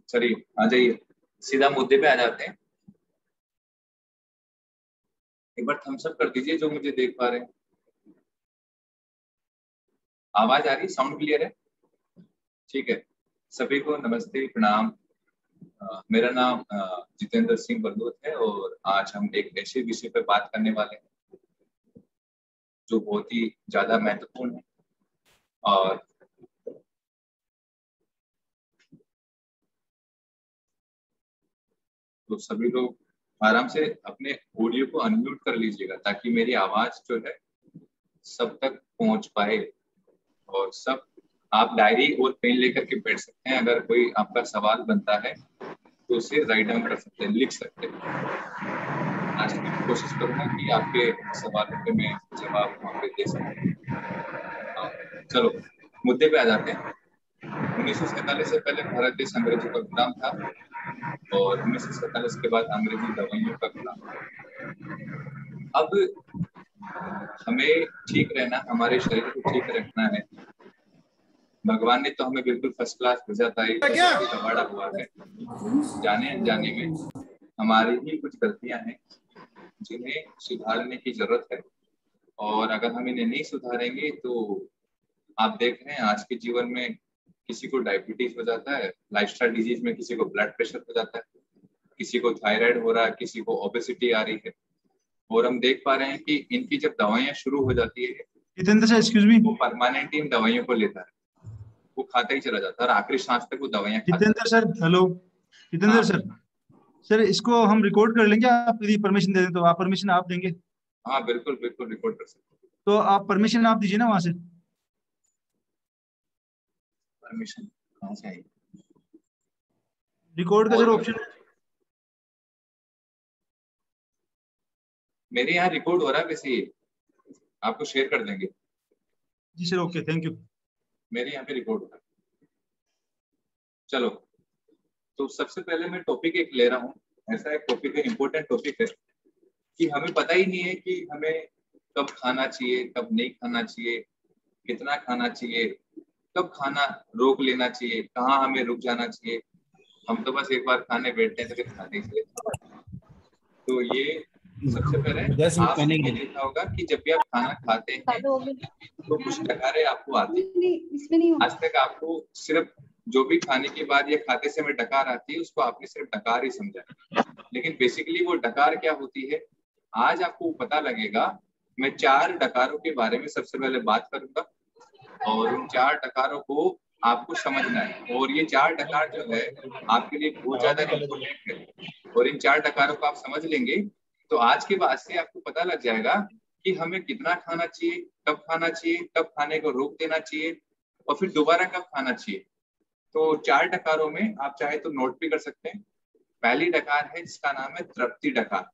Sorry, आ जाइए, सीधा मुद्दे पे आ जाते हैं। एक बार थम्स अप कर दीजिए जो मुझे देख पा रहे हैं। आवाज आ रही, साउंड क्लियर है? ठीक है। सभी को नमस्ते, प्रणाम। मेरा नाम जितेंद्र सिंह बलदोत है और आज हम एक ऐसे विषय पर बात करने वाले हैं जो बहुत ही ज्यादा महत्वपूर्ण है। और तो सभी लोग आराम से अपने ऑडियो को अनम्यूट कर लीजिएगा ताकि मेरी आवाज जो है सब तक पहुंच पाए। और सब आप डायरी और पेन लेकर के बैठ सकते हैं। अगर कोई आपका सवाल बनता है तो उसे राइट डाउन कर सकते हैं, लिख सकते हैं। आज की कोशिश करूंगा कि आपके सवालों पे मैं जवाब वहाँ पे दे सकूं। चलो मुद्दे पे आ जाते हैं। 1947 से पहले भारत देश अंग्रेजों का गुलाम था और 1947 के बाद अंग्रेजी दवाइयों का गुलाम। अब हमें ठीक रहना, हमारे शरीर को ठीक रखना है। भगवान ने तो हमें बिल्कुल फर्स्ट क्लास भेजा था, कबाड़ा हुआ है। जाने अनजाने में हमारी ही कुछ गलतियां हैं जिन्हें सुधारने की जरूरत है। और अगर हम इन्हें नहीं सुधारेंगे तो आप देख रहे हैं आज के जीवन में किसी को डायबिटीज हो जाता है, लाइफस्टाइल डिजीज में किसी को ब्लड प्रेशर हो जाता है, किसी को थायराइड हो रहा है, किसी को ओबेसिटी आ रही है। और हम देख पा रहे हैं कि इनकी जब दवाइयां शुरू हो जाती है, जितेंद्र सर एक्सक्यूज मी, वो परमानेंट इन दवाइयों को लेता है, वो खाता ही चला जाता है और आखिरी सांस तक वो दवाइयां खाता है। Jitendra sir hello, Jitendra sir sir इसको हम रिकॉर्ड कर लेंगे, आप यदि परमिशन दे दें तो। आप परमिशन आप देंगे? हाँ बिल्कुल बिल्कुल, रिकॉर्ड कर सकते हैं। तो आप परमिशन आप दीजिए ना वहां से। परमिशन कहाँ से आई? रिकॉर्ड का सर ऑप्शन है। मेरे यहाँ रिकॉर्ड हो रहा है, वैसे ही आपको शेयर कर देंगे। जी सर, ओके, थैंक यू। मेरे यहाँ पे रिकॉर्ड हो रहा है। चलो, तो सबसे पहले मैं टॉपिक एक ले रहा हूँ। ऐसा एक टॉपिक है, इम्पोर्टेंट टॉपिक है कि हमें पता ही नहीं है कि हमें कब खाना चाहिए, कब नहीं खाना चाहिए, कितना खाना चाहिए, कब खाना रोक लेना चाहिए, कहाँ हमें रुक जाना चाहिए। हम तो बस एक बार खाने बैठते हैं तो फिर खाते ही चले। तो ये सबसे पहले आपने देखा होगा कि जब भी आप खाना खाते हैं तो कुछ डकारें आपको आती हैं। आज तक आपको सिर्फ जो भी खाने के बाद या खाते समय डकार आती है उसको आपने सिर्फ डकार ही समझा, लेकिन बेसिकली वो डकार क्या होती है आज आपको पता लगेगा। मैं 4 डकारों के बारे में सबसे पहले बात करूंगा और उन 4 डकारों को आपको समझना है। और ये 4 डकार जो है आपके लिए बहुत ज्यादा इम्पोर्टेंट है और इन 4 डकारों को आप समझ लेंगे तो आज के बाद से आपको पता लग जाएगा कि हमें कितना खाना चाहिए, कब खाना चाहिए, कब खाने को रोक देना चाहिए और फिर दोबारा कब खाना चाहिए। तो 4 डकारों में आप चाहे तो नोट भी कर सकते हैं। पहली डकार है जिसका नाम है तृप्ति डकार,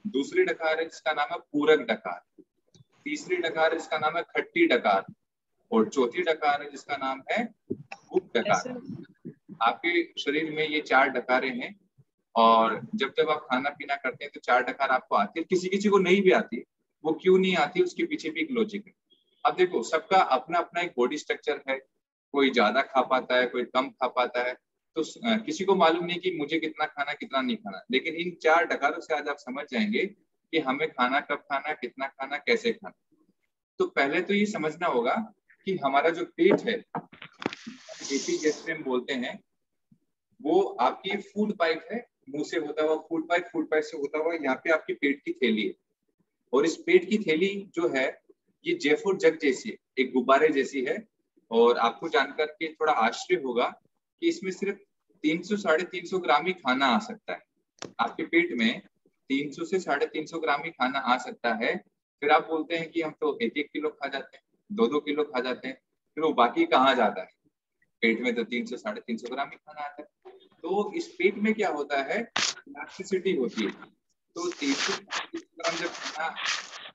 दूसरी डकार है जिसका नाम है पूरक डकार, तीसरी डकार है जिसका नाम है खट्टी डकार और चौथी डकार है जिसका नाम है भूख डकार। आपके शरीर में ये 4 डकारें हैं और जब जब आप खाना पीना करते हैं तो 4 डकार आपको आती है। किसी किसी को नहीं भी आती, वो क्यों नहीं आती उसके पीछे भी एक लॉजिक है। अब देखो, सबका अपना अपना एक बॉडी स्ट्रक्चर है, कोई ज्यादा खा पाता है, कोई कम खा पाता है। तो किसी को मालूम नहीं कि मुझे कितना खाना कितना नहीं खाना, लेकिन इन 4 डकारों से आज आप समझ जाएंगे कि हमें खाना कब खाना, कितना खाना, कैसे खाना। तो पहले तो ये समझना होगा कि हमारा जो पेट है, पेटी जैसे हम बोलते हैं, वो आपकी फूड पाइप है, मुंह से होता हुआ फूड पाइप से होता हुआ यहाँ पे आपकी पेट की थैली है। और इस पेट की थैली जो है ये जेफुर जग जैसी है, एक गुब्बारे जैसी है। और आपको जानकर के थोड़ा आश्चर्य होगा कि इसमें सिर्फ 300 साढ़े 300 ग्राम ही खाना आ सकता है। आपके पेट में 300 से 350 ग्राम ही खाना आ सकता है। फिर आप बोलते हैं कि हम तो 1-1 किलो खा जाते हैं, 2-2 किलो खा जाते हैं, फिर वो बाकी कहाँ जाता है? पेट में तो 300 साढ़े 300 ग्राम ही खाना आता है। तो इस पेट में क्या होता है, इलास्टिसिटी होती है। तो 300 ग्राम जब खाना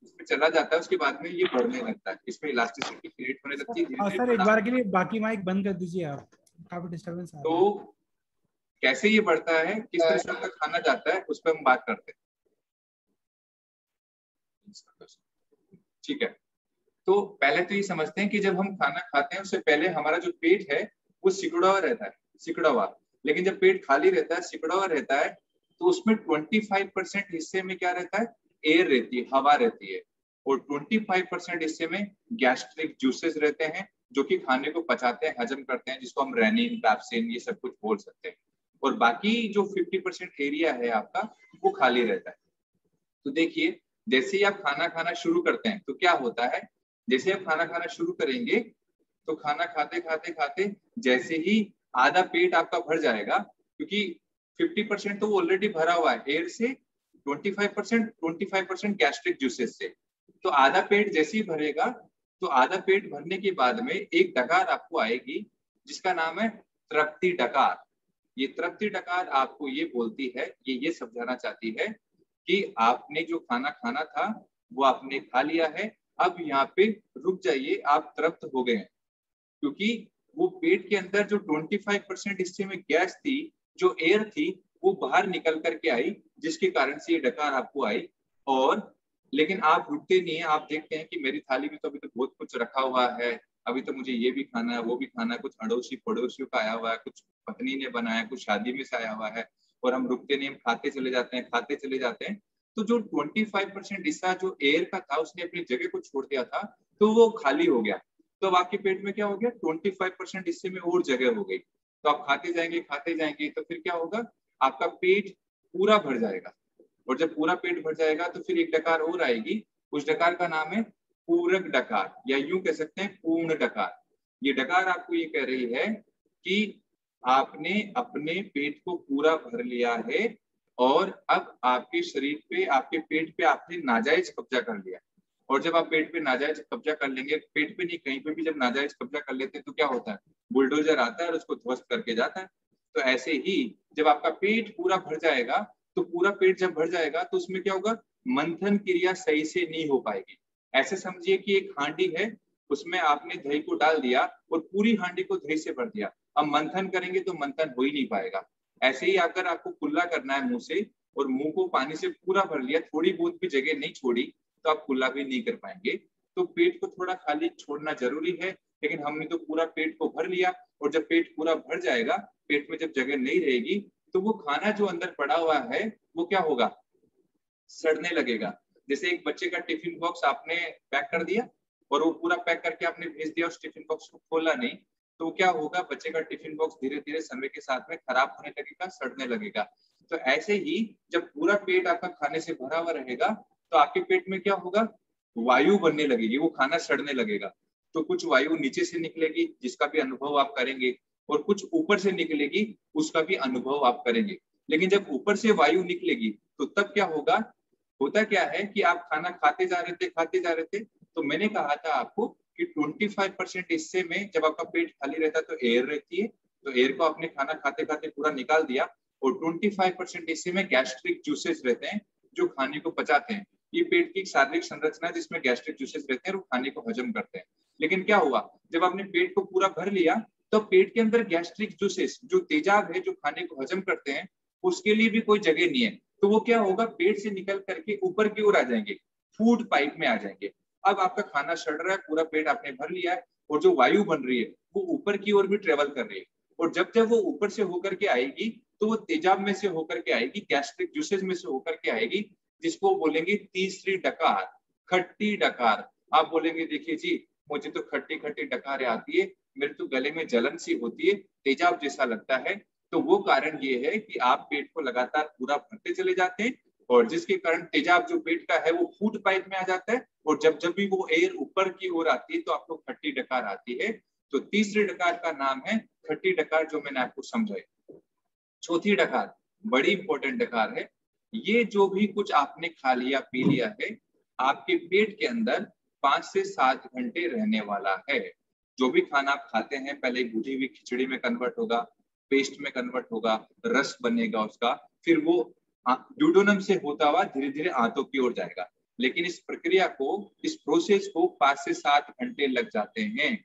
इसमें चला जाता है उसके बाद में ये बढ़ने लगता है, इसमें इलास्टिसिटी क्रिएट होने लगती है। सर एक बार के लिए बाकी माइक बंद कर दीजिए आप, काफी डिस्टरबेंस आ रहा है। तो कैसे ये बढ़ता है, किस तरह से आपका खाना जाता है, उस पर हम बात करते हैं। ठीक है, तो पहले तो ये समझते हैं कि जब हम खाना खाते हैं उससे पहले हमारा जो पेट है वो सिकुड़ा हुआ रहता है, सिकुड़ा हुआ। लेकिन जब पेट खाली रहता है, सिकुड़ा हुआ रहता है, तो उसमें 25% हिस्से में क्या रहता है, एयर रहती है, हवा रहती है, और 25% हिस्से में गैस्ट्रिक जूसेस रहते हैं जो कि खाने को पचाते हैं, हजम करते हैं, जिसको हम रेनिन, पैप्सिन ये सब कुछ बोल सकते हैं। और बाकी जो 50% एरिया है आपका वो खाली रहता है। तो देखिए, जैसे ही आप खाना खाना शुरू करते हैं तो क्या होता है, जैसे आप खाना खाना शुरू करेंगे तो खाना खाते खाते खाते जैसे ही आधा पेट आपका भर जाएगा, क्योंकि 50% तो ऑलरेडी भरा हुआ है एयर से, 25% गैस्ट्रिक जूसेस से। तो आधा पेट जैसे ही भरेगा तो आधा पेट भरने के बाद में एक डकार आपको आएगी जिसका नाम है तृप्ति डकार। ये तृप्ति डकार आपको ये बोलती है, ये समझाना चाहती है कि आपने जो खाना खाना था वो आपने खा लिया है, अब यहाँ पे रुक जाइए, आप तृप्त हो गए हैं। क्योंकि वो पेट के अंदर जो 25% हिस्से में गैस थी, जो एयर थी, वो बाहर निकल करके आई, जिसके कारण से ये डकार आपको आई। और लेकिन आप रुकते नहीं है, आप देखते हैं कि मेरी थाली में तो अभी तो बहुत कुछ रखा हुआ है, अभी तो मुझे ये भी खाना है, वो भी खाना है, कुछ अड़ोसी पड़ोसियों का आया हुआ है, कुछ पत्नी ने बनाया, कुछ शादी में से आया हुआ है, और हम रुकते नहीं, हम खाते चले जाते हैं, खाते चले जाते हैं। तो जो 25% हिस्सा जो एयर का था उसने अपनी जगह को छोड़ दिया था, तो वो खाली हो गया। तो अब आपके पेट में क्या हो गया, 25% हिस्से में और जगह हो गई। तो आप खाते जाएंगे तो फिर क्या होगा, आपका पेट पूरा भर जाएगा। और जब पूरा पेट भर जाएगा तो फिर एक डकार और आएगी, उस डकार का नाम है पूरक डकार, या यूं कह सकते हैं पूर्ण डकार। ये डकार आपको ये कह रही है कि आपने अपने पेट को पूरा भर लिया है और अब आपके शरीर पे, आपके पेट पे आपने नाजायज कब्जा कर लिया। और जब आप पेट पे नाजायज कब्जा कर लेंगे, पेट पे नहीं कहीं पे भी जब नाजायज कब्जा कर लेते हैं तो क्या होता है, बुलडोजर आता है और उसको ध्वस्त करके जाता है। तो ऐसे ही जब आपका पेट पूरा भर जाएगा, तो पूरा पेट जब भर जाएगा तो उसमें क्या होगा, मंथन क्रिया सही से नहीं हो पाएगी। ऐसे समझिए कि एक हांडी है, उसमें आपने दही को डाल दिया और पूरी हांडी को दही से भर दिया, अब मंथन करेंगे तो मंथन हो ही नहीं पाएगा। ऐसे ही अगर आपको कुल्ला करना है मुंह से, और मुंह को पानी से पूरा भर लिया, थोड़ी बहुत भी जगह नहीं छोड़ी, तो आप कुल्ला भी नहीं कर पाएंगे। तो पेट को थोड़ा खाली छोड़ना जरूरी है, लेकिन हमने तो पूरा पेट को भर लिया, और जब पेट पूरा भर जाएगा, पेट में जब जगह नहीं रहेगी, तो वो खाना जो अंदर पड़ा हुआ है वो क्या होगा, सड़ने लगेगा। जैसे एक बच्चे का टिफिन बॉक्स आपने पैक कर दिया और वो पूरा पैक करके आपने भेज दिया, उस टिफिन बॉक्स को खोला नहीं, तो क्या होगा, बच्चे का टिफिन बॉक्स धीरे धीरे समय के साथ में खराब होने लगेगा, सड़ने लगेगा। तो ऐसे ही जब पूरा पेट आपका खाने से भरा हुआ रहेगा, तो आपके पेट में क्या होगा, वायु बनने लगेगी, वो खाना सड़ने लगेगा। तो कुछ वायु नीचे से निकलेगी जिसका भी अनुभव आप करेंगे, और कुछ ऊपर से निकलेगी उसका भी अनुभव आप करेंगे। लेकिन जब ऊपर से वायु निकलेगी तो तब क्या होगा, होता क्या है कि आप खाना खाते जा रहे थे, तो मैंने कहा था आपको कि 25% हिस्से में जब आपका पेट खाली रहता है तो एयर रहती है, तो एयर को आपने खाना खाते खाते पूरा निकाल दिया, और 25% हिस्से में गैस्ट्रिक जूसेस रहते हैं जो खाने को पचाते हैं। ये पेट की एक शारीरिक संरचना है जिसमें गैस्ट्रिक जूसेस रहते हैं और वो खाने को हजम करते हैं। लेकिन क्या हुआ, जब आपने पेट को पूरा भर लिया, तो पेट के अंदर गैस्ट्रिक जूसेस जो तेजाब है जो खाने को हजम करते हैं, उसके लिए भी कोई जगह नहीं है। तो वो क्या होगा, पेट से निकल करके ऊपर की ओर आ जाएंगे, फूड पाइप में आ जाएंगे। अब आपका खाना सड़ रहा है, पूरा पेट आपने भर लिया है, और जो वायु बन रही है वो ऊपर की ओर भी ट्रेवल कर रही है, और जब जब वो ऊपर से होकर के आएगी तो वो तेजाब में से होकर के आएगी, गैस्ट्रिक जूसेस में से होकर के आएगी, जिसको बोलेंगे तीसरी डकार, खट्टी डकार। आप बोलेंगे देखिए जी, मुझे तो खट्टी खट्टी डकारें आती है, मेरे तो गले में जलन सी होती है, तेजाब जैसा लगता है। तो वो कारण ये है कि आप पेट को लगातार पूरा भरते चले जाते हैं, और जिसके कारण तेजाब जो पेट का है वो फूड पाइप में आ जाता है, और जब जब भी वो एयर ऊपर की ओर आती है तो आपको खट्टी डकार आती है। तो तीसरी डकार का नाम है खट्टी डकार, जो मैंने आपको समझाई। चौथी डकार बड़ी इंपॉर्टेंट डकार है। ये जो भी कुछ आपने खा लिया पी लिया है, आपके पेट के अंदर 5 से 7 घंटे रहने वाला है। जो भी खाना आप खाते हैं पहले भुनी हुई खिचड़ी में कन्वर्ट होगा, पेस्ट में कन्वर्ट होगा, रस बनेगा उसका, फिर वो ड्यूडेनम से होता हुआ धीरे धीरे आंतों की ओर जाएगा। लेकिन इस प्रक्रिया को, इस प्रोसेस को 5 से 7 घंटे लग जाते हैं।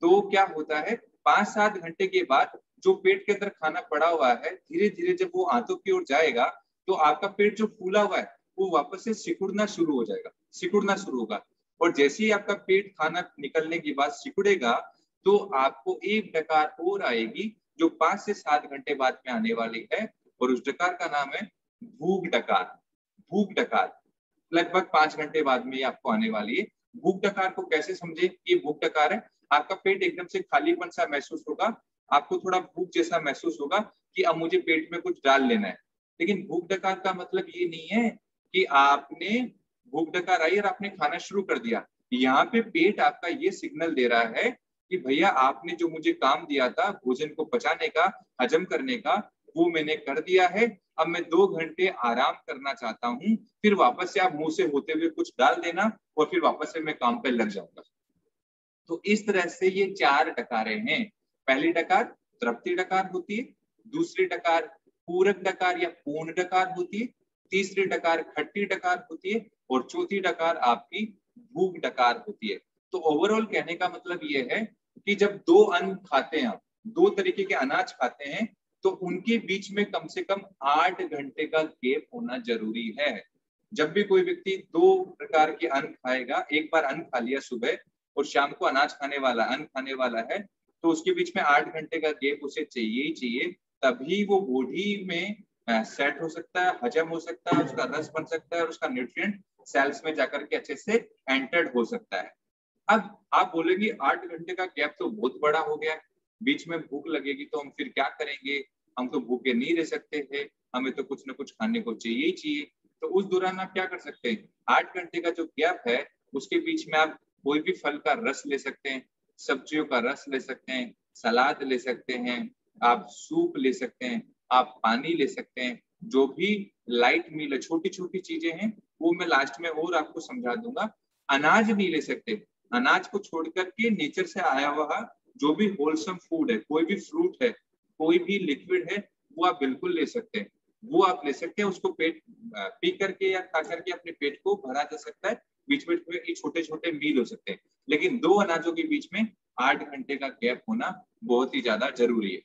तो क्या होता है, 5-7 घंटे के बाद जो पेट के अंदर खाना पड़ा हुआ है, धीरे धीरे जब वो आंतों की ओर जाएगा, तो आपका पेट जो फूला हुआ है वो वापस से सिकुड़ना शुरू हो जाएगा, सिकुड़ना शुरू होगा। और जैसे ही आपका पेट खाना निकलने के बाद सिकुड़ेगा, तो आपको एक डकार और आएगी, जो 5 से 7 घंटे बाद में आने वाली है, और उस डकार का नाम है भूख डकार। भूख डकार लगभग 5 घंटे बाद में आपको आने वाली है। भूख डकार को कैसे समझे कि भूख डकार है? आपका पेट एकदम से खालीपन सा महसूस होगा, आपको थोड़ा भूख जैसा महसूस होगा कि अब मुझे पेट में कुछ डाल लेना है। लेकिन भूख डकार का मतलब ये नहीं है कि आपने भूख डकार आई और आपने खाना शुरू कर दिया। यहाँ पे पेट आपका ये सिग्नल दे रहा है कि भैया आपने जो मुझे काम दिया था भोजन को पचाने का, हजम करने का, वो मैंने कर दिया है। अब मैं 2 घंटे आराम करना चाहता हूँ, फिर वापस से आप मुंह से होते हुए कुछ डाल देना और फिर वापस से मैं काम पे लग जाऊंगा। तो इस तरह से ये 4 डकारें हैं। पहली डकार तृप्ति डकार होती है, दूसरी डकार पूरक डकार या पूर्ण डकार होती है, तीसरी डकार खट्टी डकार होती है, और चौथी डकार आपकी भूख डकार होती है। तो ओवरऑल कहने का मतलब ये है कि जब 2 अन्न खाते हैं, 2 तरीके के अनाज खाते हैं, तो उनके बीच में कम से कम 8 घंटे का गैप होना जरूरी है। जब भी कोई व्यक्ति 2 प्रकार के अन्न खाएगा, एक बार अन्न खा लिया सुबह और शाम को अनाज खाने वाला, अन्न खाने वाला है, तो उसके बीच में 8 घंटे का गैप उसे चाहिए ही चाहिए, तभी वो बॉडी में सेट हो सकता है, हजम हो सकता है, उसका रस बन सकता है और उसका न्यूट्रिएंट सेल्स में जाकर के अच्छे से एंटर्ड हो सकता है। अब आप बोलेंगे 8 घंटे का गैप तो बहुत बड़ा हो गया है, बीच में भूख लगेगी तो हम फिर क्या करेंगे, हम तो भूखे नहीं रह सकते थे, हमें तो कुछ ना कुछ खाने को चाहिए ही चाहिए। तो उस दौरान आप क्या कर सकते हैं, 8 घंटे का जो गैप है उसके बीच में आप कोई भी फल का रस ले सकते हैं, सब्जियों का रस ले सकते हैं, सलाद ले सकते हैं, आप सूप ले सकते हैं, आप पानी ले सकते हैं, जो भी लाइट मील है, छोटी छोटी चीजें हैं, वो मैं लास्ट में और आपको समझा दूंगा। अनाज नहीं ले सकते, अनाज को छोड़ करके नेचर से आया हुआ जो भी होलसम फूड है, कोई भी फ्रूट है, कोई भी लिक्विड है, वो आप बिल्कुल ले सकते हैं। वो आप ले सकते हैं, उसको पेट पी करके या खा करके अपने पेट को भरा जा सकता है। बीच में छोटे छोटे मील हो सकते हैं, लेकिन 2 अनाजों के बीच में 8 घंटे का गैप होना बहुत ही ज्यादा जरूरी है।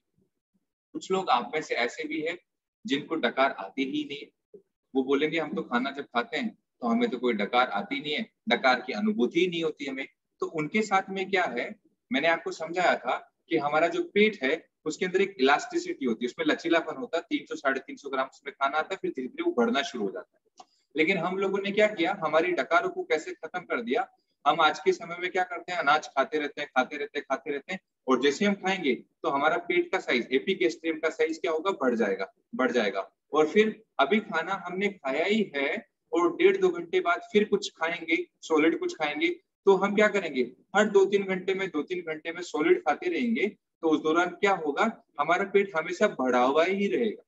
कुछ लोग आप में से ऐसे भी है जिनको डकार आती ही नहीं है। वो बोलेंगे हम तो खाना जब खाते हैं तो हमें तो कोई डकार आती नहीं है, डकार की अनुभूति ही नहीं होती हमें। तो उनके साथ में क्या है, मैंने आपको समझाया था कि हमारा जो पेट है उसके अंदर एक इलास्टिसिटी होती है, उसमें लचीलापन होता है, 300 350 ग्राम उसमें खाना आता है, फिर धीरे धीरे वो बढ़ना शुरू हो जाता है। लेकिन हम लोगों ने क्या किया, हमारी डकारों को कैसे खत्म कर दिया। हम आज के समय में क्या करते हैं, अनाज खाते रहते हैं, खाते रहते हैं, खाते रहते हैं, और जैसे हम खाएंगे तो हमारा पेट का साइज, एपिगैस्ट्रियम का साइज क्या होगा, बढ़ जाएगा, बढ़ जाएगा। और फिर अभी खाना हमने खाया ही है और 1.5-2 घंटे बाद फिर कुछ खाएंगे, सॉलिड कुछ खाएंगे, तो हम क्या करेंगे, हर 2-3 घंटे में 2-3 घंटे में सॉलिड खाते रहेंगे। तो उस दौरान क्या होगा, हमारा पेट हमेशा बढ़ा हुआ ही रहेगा,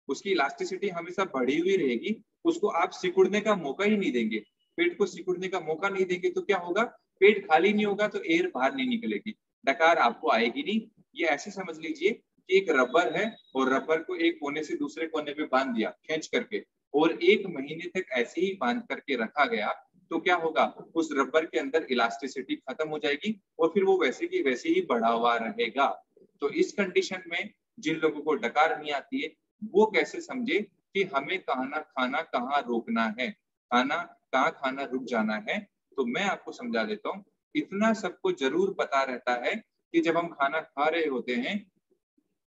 उसकी इलास्टिसिटी हमेशा बढ़ी हुई रहेगी, उसको आप सिकुड़ने का मौका ही नहीं देंगे। पेट को सिकुड़ने का मौका नहीं देंगे तो क्या होगा, पेट खाली नहीं होगा तो एयर बाहर नहीं निकलेगी, डकार आपको आएगी नहीं। ये ऐसे समझ लीजिए कि एक रबर है और रबर को एक कोने से दूसरे कोने पे बांध दिया खींच करके, और 1 महीने तक ऐसे ही बांध करके रखा गया, तो क्या होगा, उस रबर के अंदर इलास्टिसिटी खत्म हो जाएगी और फिर वो वैसे की वैसे ही बढ़ा हुआ रहेगा। तो इस कंडीशन में जिन लोगों को डकार नहीं आती है, वो कैसे समझे कि हमें खाना कहाँ रोकना है, खाना कहाँ खाना रुक जाना है। तो मैं आपको समझा देता हूँ। इतना सबको जरूर पता रहता है कि जब हम खाना खा रहे होते हैं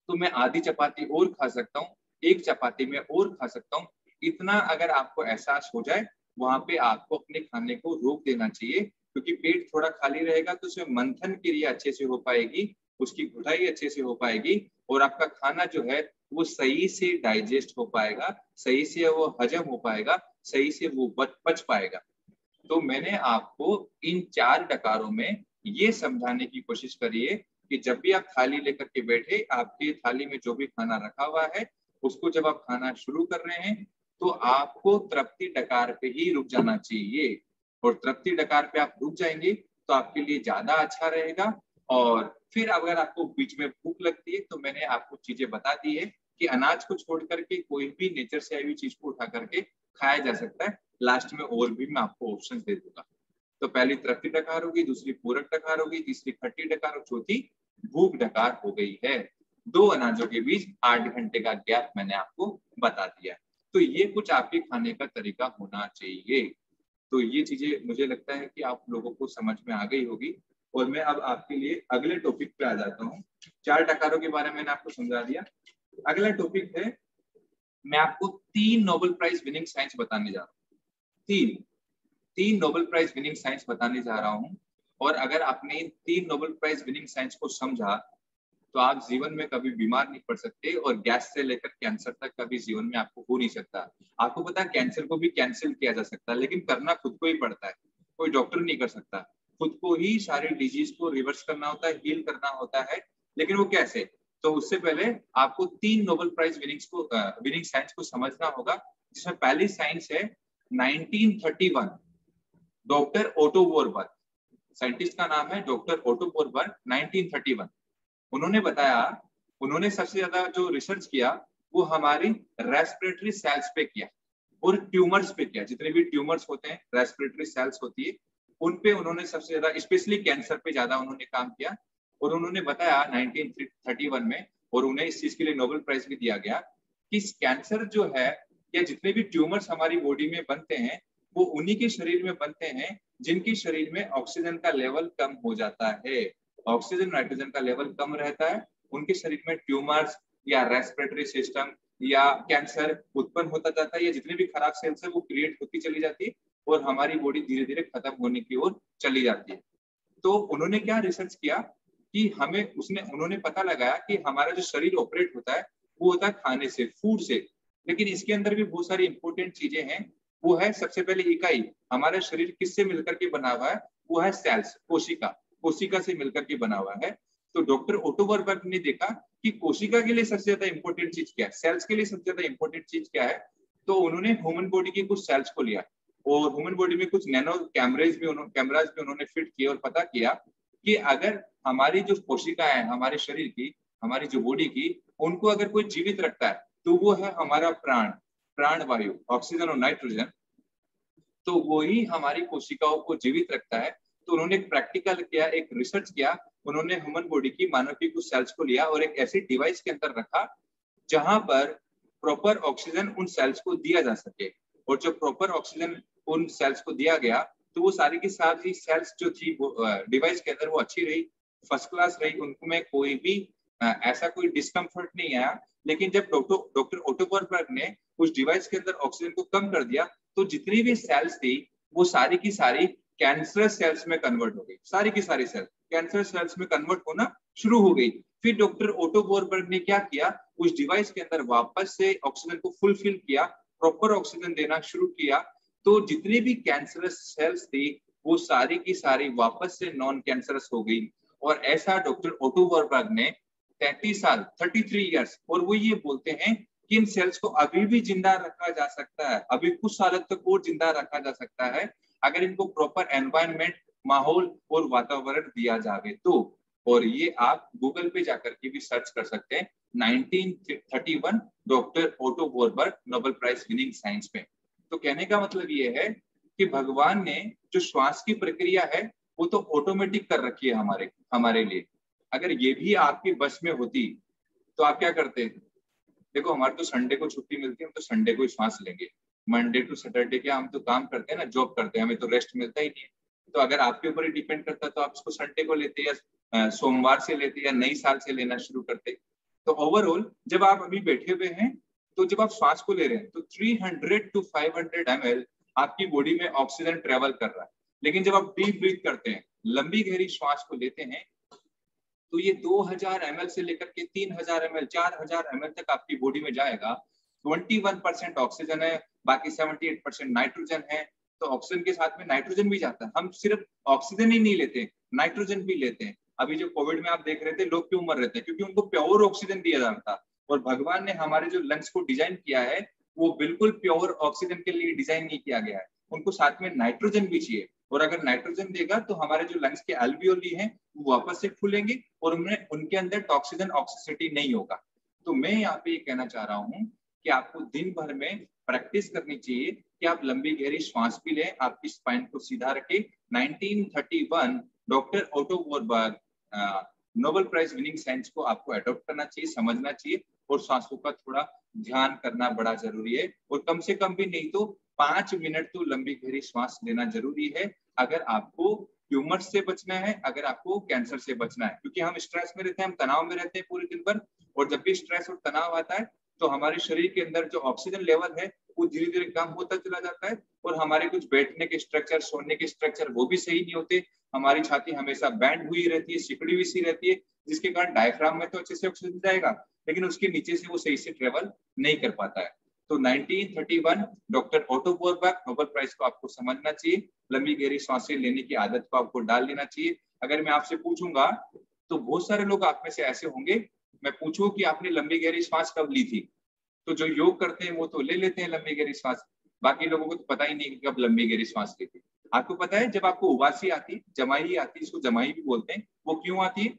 तो मैं आधी चपाती और खा सकता हूँ, 1 चपाती में और खा सकता हूँ। इतना अगर आपको एहसास हो जाए, वहां पे आपको अपने खाने को रोक देना चाहिए, क्योंकि पेट थोड़ा खाली रहेगा तो उसमें मंथन क्रिया अच्छे से हो पाएगी, उसकी घुटाई अच्छे से हो पाएगी, और आपका खाना जो है वो सही से डाइजेस्ट हो पाएगा, सही से वो हजम हो पाएगा, सही से वो पच पाएगा। तो मैंने आपको इन 4 डकारों में ये समझाने की कोशिश करी है कि जब भी आप थाली लेकर के बैठे, आपकी थाली में जो भी खाना रखा हुआ है उसको जब आप खाना शुरू कर रहे हैं तो आपको तृप्ति डकार पे ही रुक जाना चाहिए, और तृप्ति डकार पे आप रुक जाएंगे तो आपके लिए ज्यादा अच्छा रहेगा। और फिर अगर आपको बीच में भूख लगती है तो मैंने आपको चीजें बता दी है कि अनाज को छोड़ करके कोई भी नेचर से आई हुई चीज को उठा करके खाया जा सकता है। लास्ट में और भी मैं आपको ऑप्शन दे दूंगा। तो पहली तृप्ति डकार होगी, दूसरी पूरक डकार होगी, तीसरी खट्टी डकार और चौथी भूख डकार हो गई है। 2 अनाजों के बीच 8 घंटे का गैप मैंने आपको बता दिया। तो ये कुछ आपके खाने का तरीका होना चाहिए। तो ये चीजें मुझे लगता है कि आप लोगों को समझ में आ गई होगी, और मैं अब आपके लिए अगले टॉपिक पे आ जाता हूँ। 4 टकारों के बारे में मैंने आपको समझा दिया। अगला टॉपिक है, मैं आपको 3 नोबेल प्राइज विनिंग साइंस बताने जा रहा हूँ। तीन नोबेल प्राइज विनिंग साइंस बताने जा रहा हूँ। और अगर आपने इन 3 नोबेल प्राइज विनिंग साइंस को समझा तो आप जीवन में कभी बीमार नहीं पड़ सकते, और गैस से लेकर कैंसर तक कभी जीवन में आपको हो नहीं सकता। आपको पता है कैंसर को भी कैंसिल किया जा सकता है, लेकिन करना खुद को ही पड़ता है, कोई डॉक्टर नहीं कर सकता। खुद को ही सारी डिजीज को रिवर्स करना होता है, हील करना होता है। लेकिन वो कैसे? तो उससे पहले आपको 3 नोबेल प्राइज विनिंग साइंस को समझना होगा, जिसमें पहली साइंस है 1931, डॉक्टर ओटो वॉरबर्ग। साइंटिस्ट का नाम है डॉक्टर ओटो वॉरबर्ग, 1931। उन्होंने सबसे ज्यादा जो रिसर्च किया वो हमारी रेस्पिरेटरी सेल्स पे किया और ट्यूमर्स पे किया। जितने भी ट्यूमर्स होते हैं, रेस्पिरेटरी सेल्स होती है, उन पे उन्होंने सबसे ज्यादा, स्पेशली कैंसर पे ज्यादा उन्होंने काम किया। और उन्होंने बताया 1931 में, और उन्हें इस चीज के लिए नोबेल प्राइज भी दिया गया, कि कैंसर जो है या जितने भी ट्यूमर्स हमारी बॉडी में बनते हैं वो उन्हीं के शरीर में बनते हैं जिनके शरीर में ऑक्सीजन का लेवल कम हो जाता है। ऑक्सीजन नाइट्रोजन का लेवल कम रहता है, उनके शरीर में ट्यूमर्स या रेस्पिरेटरी सिस्टम या कैंसर उत्पन्न होता जाता है, या जितने भी खराब सेल्स है वो क्रिएट होती चली जाती है और हमारी बॉडी धीरे धीरे खत्म होने की ओर चली जाती है। तो उन्होंने क्या रिसर्च किया कि उन्होंने पता लगाया कि हमारा जो शरीर ऑपरेट होता है वो होता है खाने से, फूड से। लेकिन इसके अंदर भी बहुत सारी इंपॉर्टेंट चीजें हैं। वो है सबसे पहले इकाई, हमारा शरीर किससे मिलकर के बना हुआ है? वो है सेल्स, कोशिका से मिलकर के बना हुआ है। तो डॉक्टर ओटो वॉरबर्ग ने देखा कि कोशिका के लिए सबसे ज्यादा इंपॉर्टेंट चीज क्या है, सेल्स के लिए सबसे ज्यादा इंपॉर्टेंट चीज क्या है। तो उन्होंने ह्यूमन बॉडी की कुछ सेल्स को लिया और ह्यूमन बॉडी में कुछ नैनो कैमराज भी उन्होंने फिट किए और पता किया कि अगर हमारी जो कोशिका है हमारे शरीर की, हमारी जो बॉडी की, उनको अगर कोई जीवित रखता है तो वो है हमारा प्राण वायु, ऑक्सीजन और नाइट्रोजन। तो वही हमारी कोशिकाओं को जीवित रखता है। तो उन्होंने एक प्रैक्टिकल किया, एक रिसर्च किया। उन्होंने ह्यूमन बॉडी की, मानव की कुछ सेल्स को लिया और एक ऐसी डिवाइस के अंदर रखा जहां पर प्रॉपर ऑक्सीजन उन सेल्स को दिया जा सके। और जब प्रॉपर ऑक्सीजन उन सेल्स को दिया गया तो वो सारी की सारी सेल्स जो थी डिवाइस के अंदर वो अच्छी रही, फर्स्ट क्लास रही, उनमें कोई भी ऐसा कोई डिस्कम्फर्ट नहीं आया। लेकिन जब डॉक्टर ओटो वॉरबर्ग ने उस डिवाइस के अंदर ऑक्सीजन को कम कर दिया तो जितनी भी सेल्स थी वो सारी की सारी कैंसर सेल्स में कन्वर्ट हो गई। सारी की सारी सेल्स कैंसर सेल्स में कन्वर्ट होना शुरू हो गई। फिर डॉक्टर ओटो वॉरबर्ग ने क्या किया, उस डिवाइस के अंदर वापस से ऑक्सीजन को फुलफिल किया, प्रॉपर ऑक्सीजन देना शुरू किया। तो जितनी भी कैंसरस सेल्स थी वो सारी की सारी वापस से नॉन कैंसरस हो गई। और ऐसा डॉक्टर ओटो वॉरबर्ग ने 33 इयर्स, और वो ये बोलते हैं कि इन सेल्स को अभी भी जिंदा रखा जा सकता है, अभी कुछ सालों तक और जिंदा रखा जा सकता है अगर इनको प्रॉपर एनवायरनमेंट, माहौल और वातावरण दिया जाए तो। और ये आप गूगल पे जाकर के भी सर्च कर सकते हैं, 1931 doctor Otto Warburg Nobel prize winning science में। तो कहने का मतलब ये है कि भगवान ने जो श्वास की प्रक्रिया है वो तो ऑटोमेटिक कर रखी है हमारे लिए। अगर ये भी आपकी बस में होती तो आप क्या करते? देखो, हमारे तो संडे को छुट्टी मिलती है, हम तो संडे को ही श्वास लेंगे। मंडे टू सैटरडे क्या हम तो काम करते हैं ना, जॉब करते हैं, हमें तो रेस्ट मिलता ही नहीं है। तो अगर आपके ऊपर ही डिपेंड करता तो आप इसको संडे को लेते या सोमवार से लेते या नई साल से लेना शुरू करते। तो ओवरऑल जब आप अभी बैठे हुए हैं तो जब आप श्वास को ले रहे हैं तो 300 to 500 ml आपकी बॉडी में ऑक्सीजन ट्रेवल कर रहा है। लेकिन जब आप डीप ब्रीथ करते हैं, लंबी गहरी श्वास को लेते हैं, तो ये 2000 ml से लेकर के 3000 ml, 4000 ml तक आपकी बॉडी में जाएगा। 21% ऑक्सीजन है, बाकी 78% नाइट्रोजन है। तो ऑक्सीजन के साथ में नाइट्रोजन भी जाता है। हम सिर्फ ऑक्सीजन ही नहीं लेते, नाइट्रोजन भी लेते हैं। अभी जो कोविड में आप देख रहे थे लोग क्यों मर रहे थे, क्योंकि उनको प्योर ऑक्सीजन दिया जाता था। और भगवान ने हमारे जो लंग्स को डिजाइन किया है वो बिल्कुल प्योर ऑक्सीजन के लिए डिजाइन नहीं किया गया है, उनको साथ में नाइट्रोजन भी चाहिए। और अगर नाइट्रोजन देगा तो हमारे जो लंग्स के एल्वियोली हैं वो वापस से खुलेंगे और उनके अंदर टॉक्सिजन ऑक्सीसिटी नहीं होगा। तो मैं यहाँ पे ये कहना चाह रहा हूँ कि आपको दिन भर में प्रैक्टिस करनी चाहिए कि आप लंबी गहरी श्वास भी लें, आपकी स्पाइन को सीधा रखें। 1931 doctor Otto Warburg Nobel prize winning science को आपको अडॉप्ट करना चाहिए, समझना चाहिए, और सांसों का थोड़ा ध्यान करना बड़ा जरूरी है। और कम से कम भी नहीं तो 5 मिनट तो लंबी गहरी श्वास लेना जरूरी है अगर आपको ट्यूमर से बचना है, अगर आपको कैंसर से बचना है, क्योंकि हम स्ट्रेस में रहते हैं, हम तनाव में रहते हैं पूरे दिन भर, और जब भी स्ट्रेस और तनाव आता है तो हमारे शरीर के अंदर जो ऑक्सीजन लेवल है वो धीरे धीरे कम होता चला जाता है, और हमारे कुछ बैठने के स्ट्रक्चर, सोने के स्ट्रक्चर वो भी सही नहीं होते। हमारी छाती हमेशा बैंड हुई रहती है, सिकुड़ी हुई सी रहती है, जिसके कारण डायफ्राम में तो अच्छे से ऑक्सीजन जाएगा, लेकिन उसके नीचे से वो सही से ट्रेवल नहीं कर पाता है। तो 1931 डॉक्टर ओटो वॉरबैक नोबेल प्राइज को आपको समझना चाहिए, लंबी गहरी सांसें लेने की आदत को आपको डाल लेना चाहिए। अगर मैं आपसे पूछूंगा तो बहुत सारे लोग आप में से ऐसे होंगे, मैं पूछूं कि आपने लंबी गहरी सांस कब ली थी, तो जो योग करते हैं वो तो ले लेते हैं लंबी गहरी सांस, बाकी लोगों को तो पता ही नहीं कि कब लंबी गहरी सांस ली थी। आपको पता है जब आपको उबासी आती, जमाई आती, इसको जमाई भी बोलते हैं, वो क्यों आती है?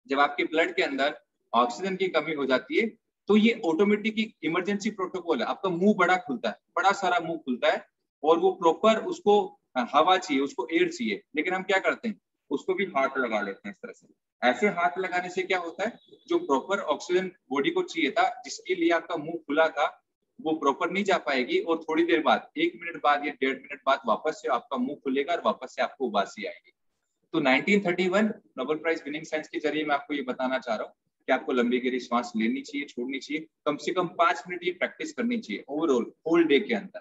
जब आपके ब्लड के अंदर ऑक्सीजन की कमी हो जाती है तो ये ऑटोमेटिक इमरजेंसी प्रोटोकॉल है, आपका मुंह बड़ा खुलता है, बड़ा सारा मुंह खुलता है, और वो प्रॉपर उसको हवा चाहिए, उसको एयर चाहिए, लेकिन हम क्या करते हैं, उसको भी हाथ लगा लेते हैं इस तरह से। ऐसे हाथ लगाने से क्या होता है, जो प्रॉपर ऑक्सीजन बॉडी को चाहिए था, जिसके लिए आपका मुंह खुला था, वो प्रॉपर नहीं जा पाएगी, और थोड़ी देर बाद 1 मिनट बाद या 1.5 मिनट बाद वापस से आपका मुंह खुलेगा और वापस से आपको उबासी आएगी। तो 1931 नोबेल प्राइज विनिंग साइंस के जरिए मैं आपको ये बताना चाह रहा हूँ कि आपको लंबी गहरी सांस लेनी चाहिए, छोड़नी चाहिए, कम से कम 5 मिनट ये प्रैक्टिस करनी चाहिए ओवरऑल होल डे के अंदर।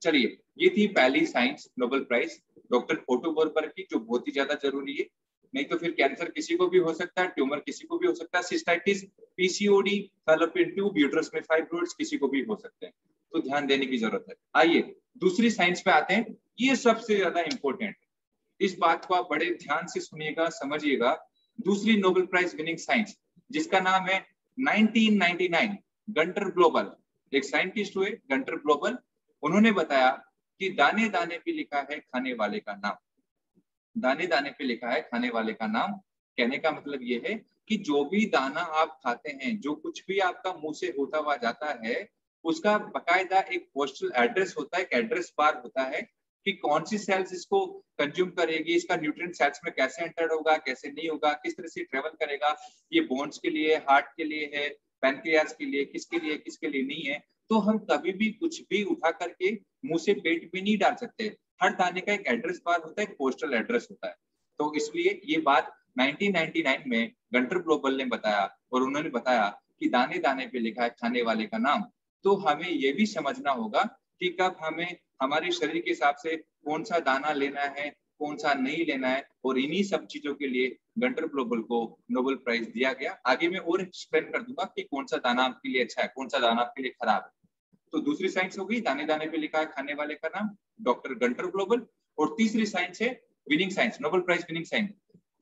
चलिए, ये थी पहली science Nobel prize doctor Otto Warburg की, जो बहुत ही ज्यादा जरूरी है, नहीं तो फिर कैंसर किसी को भी हो सकता है, ट्यूमर किसी को भी हो सकता है, cystitis, PCOD, fallopian tube, uterus में फाइब्रॉइड्स किसी को भी हो सकते हैं, तो ध्यान देने की जरूरत है। आइए दूसरी साइंस पे आते हैं, ये सबसे ज्यादा इंपॉर्टेंट, इस बात को आप बड़े ध्यान से सुनिएगा, समझिएगा। दूसरी नोबेल प्राइज विनिंग साइंस जिसका नाम है 1999 गंटर ग्लोबल, एक साइंटिस्ट हुए गंटर ग्लोबल, उन्होंने बताया कि दाने दाने पे लिखा है खाने वाले का नाम। दाने दाने पे लिखा है खाने वाले का नाम, कहने का मतलब ये है कि जो भी दाना आप खाते हैं, जो कुछ भी आपका मुंह से होता हुआ जाता है, उसका बकायदा एक पोस्टल एड्रेस होता है, एक एड्रेस बार होता है कि कौन सी सेल्स इसको कंज्यूम करेगी, इसका न्यूट्रिएंट सेल्स में कैसे एंटर होगा, कैसे नहीं होगा, किस तरह से ट्रेवल करेगा, ये बोन्स के लिए, हार्ट के लिए है, पैनक्रियाज के लिए, किसके लिए नहीं है। तो हम कभी भी कुछ भी उठा करके मुंह से पेट में नहीं डाल सकते, हर दाने का एक एड्रेस बार होता है, एक पोस्टल एड्रेस होता है। तो इसलिए ये बात 1999 में गंटर ग्लोबल ने बताया, और उन्होंने बताया कि दाने दाने पे लिखा है खाने वाले का नाम। तो हमें ये भी समझना होगा कि कब हमें हमारे शरीर के हिसाब से कौन सा दाना लेना है, कौन सा नहीं लेना है, और इन्हीं सब चीजों के लिए गंटर ग्लोबल को नोबेल प्राइज दिया गया। आगे मैं और एक्सप्लेन कर दूंगा कि कौन सा दाना आपके लिए अच्छा है, कौन सा दाना आपके लिए खराब है। तो दूसरी साइंस हो गई दाने दाने पे लिखा है खाने वाले का नाम, डॉक्टर गंटर ग्लोबल। और तीसरी साइंस है winning science, Nobel prize winning science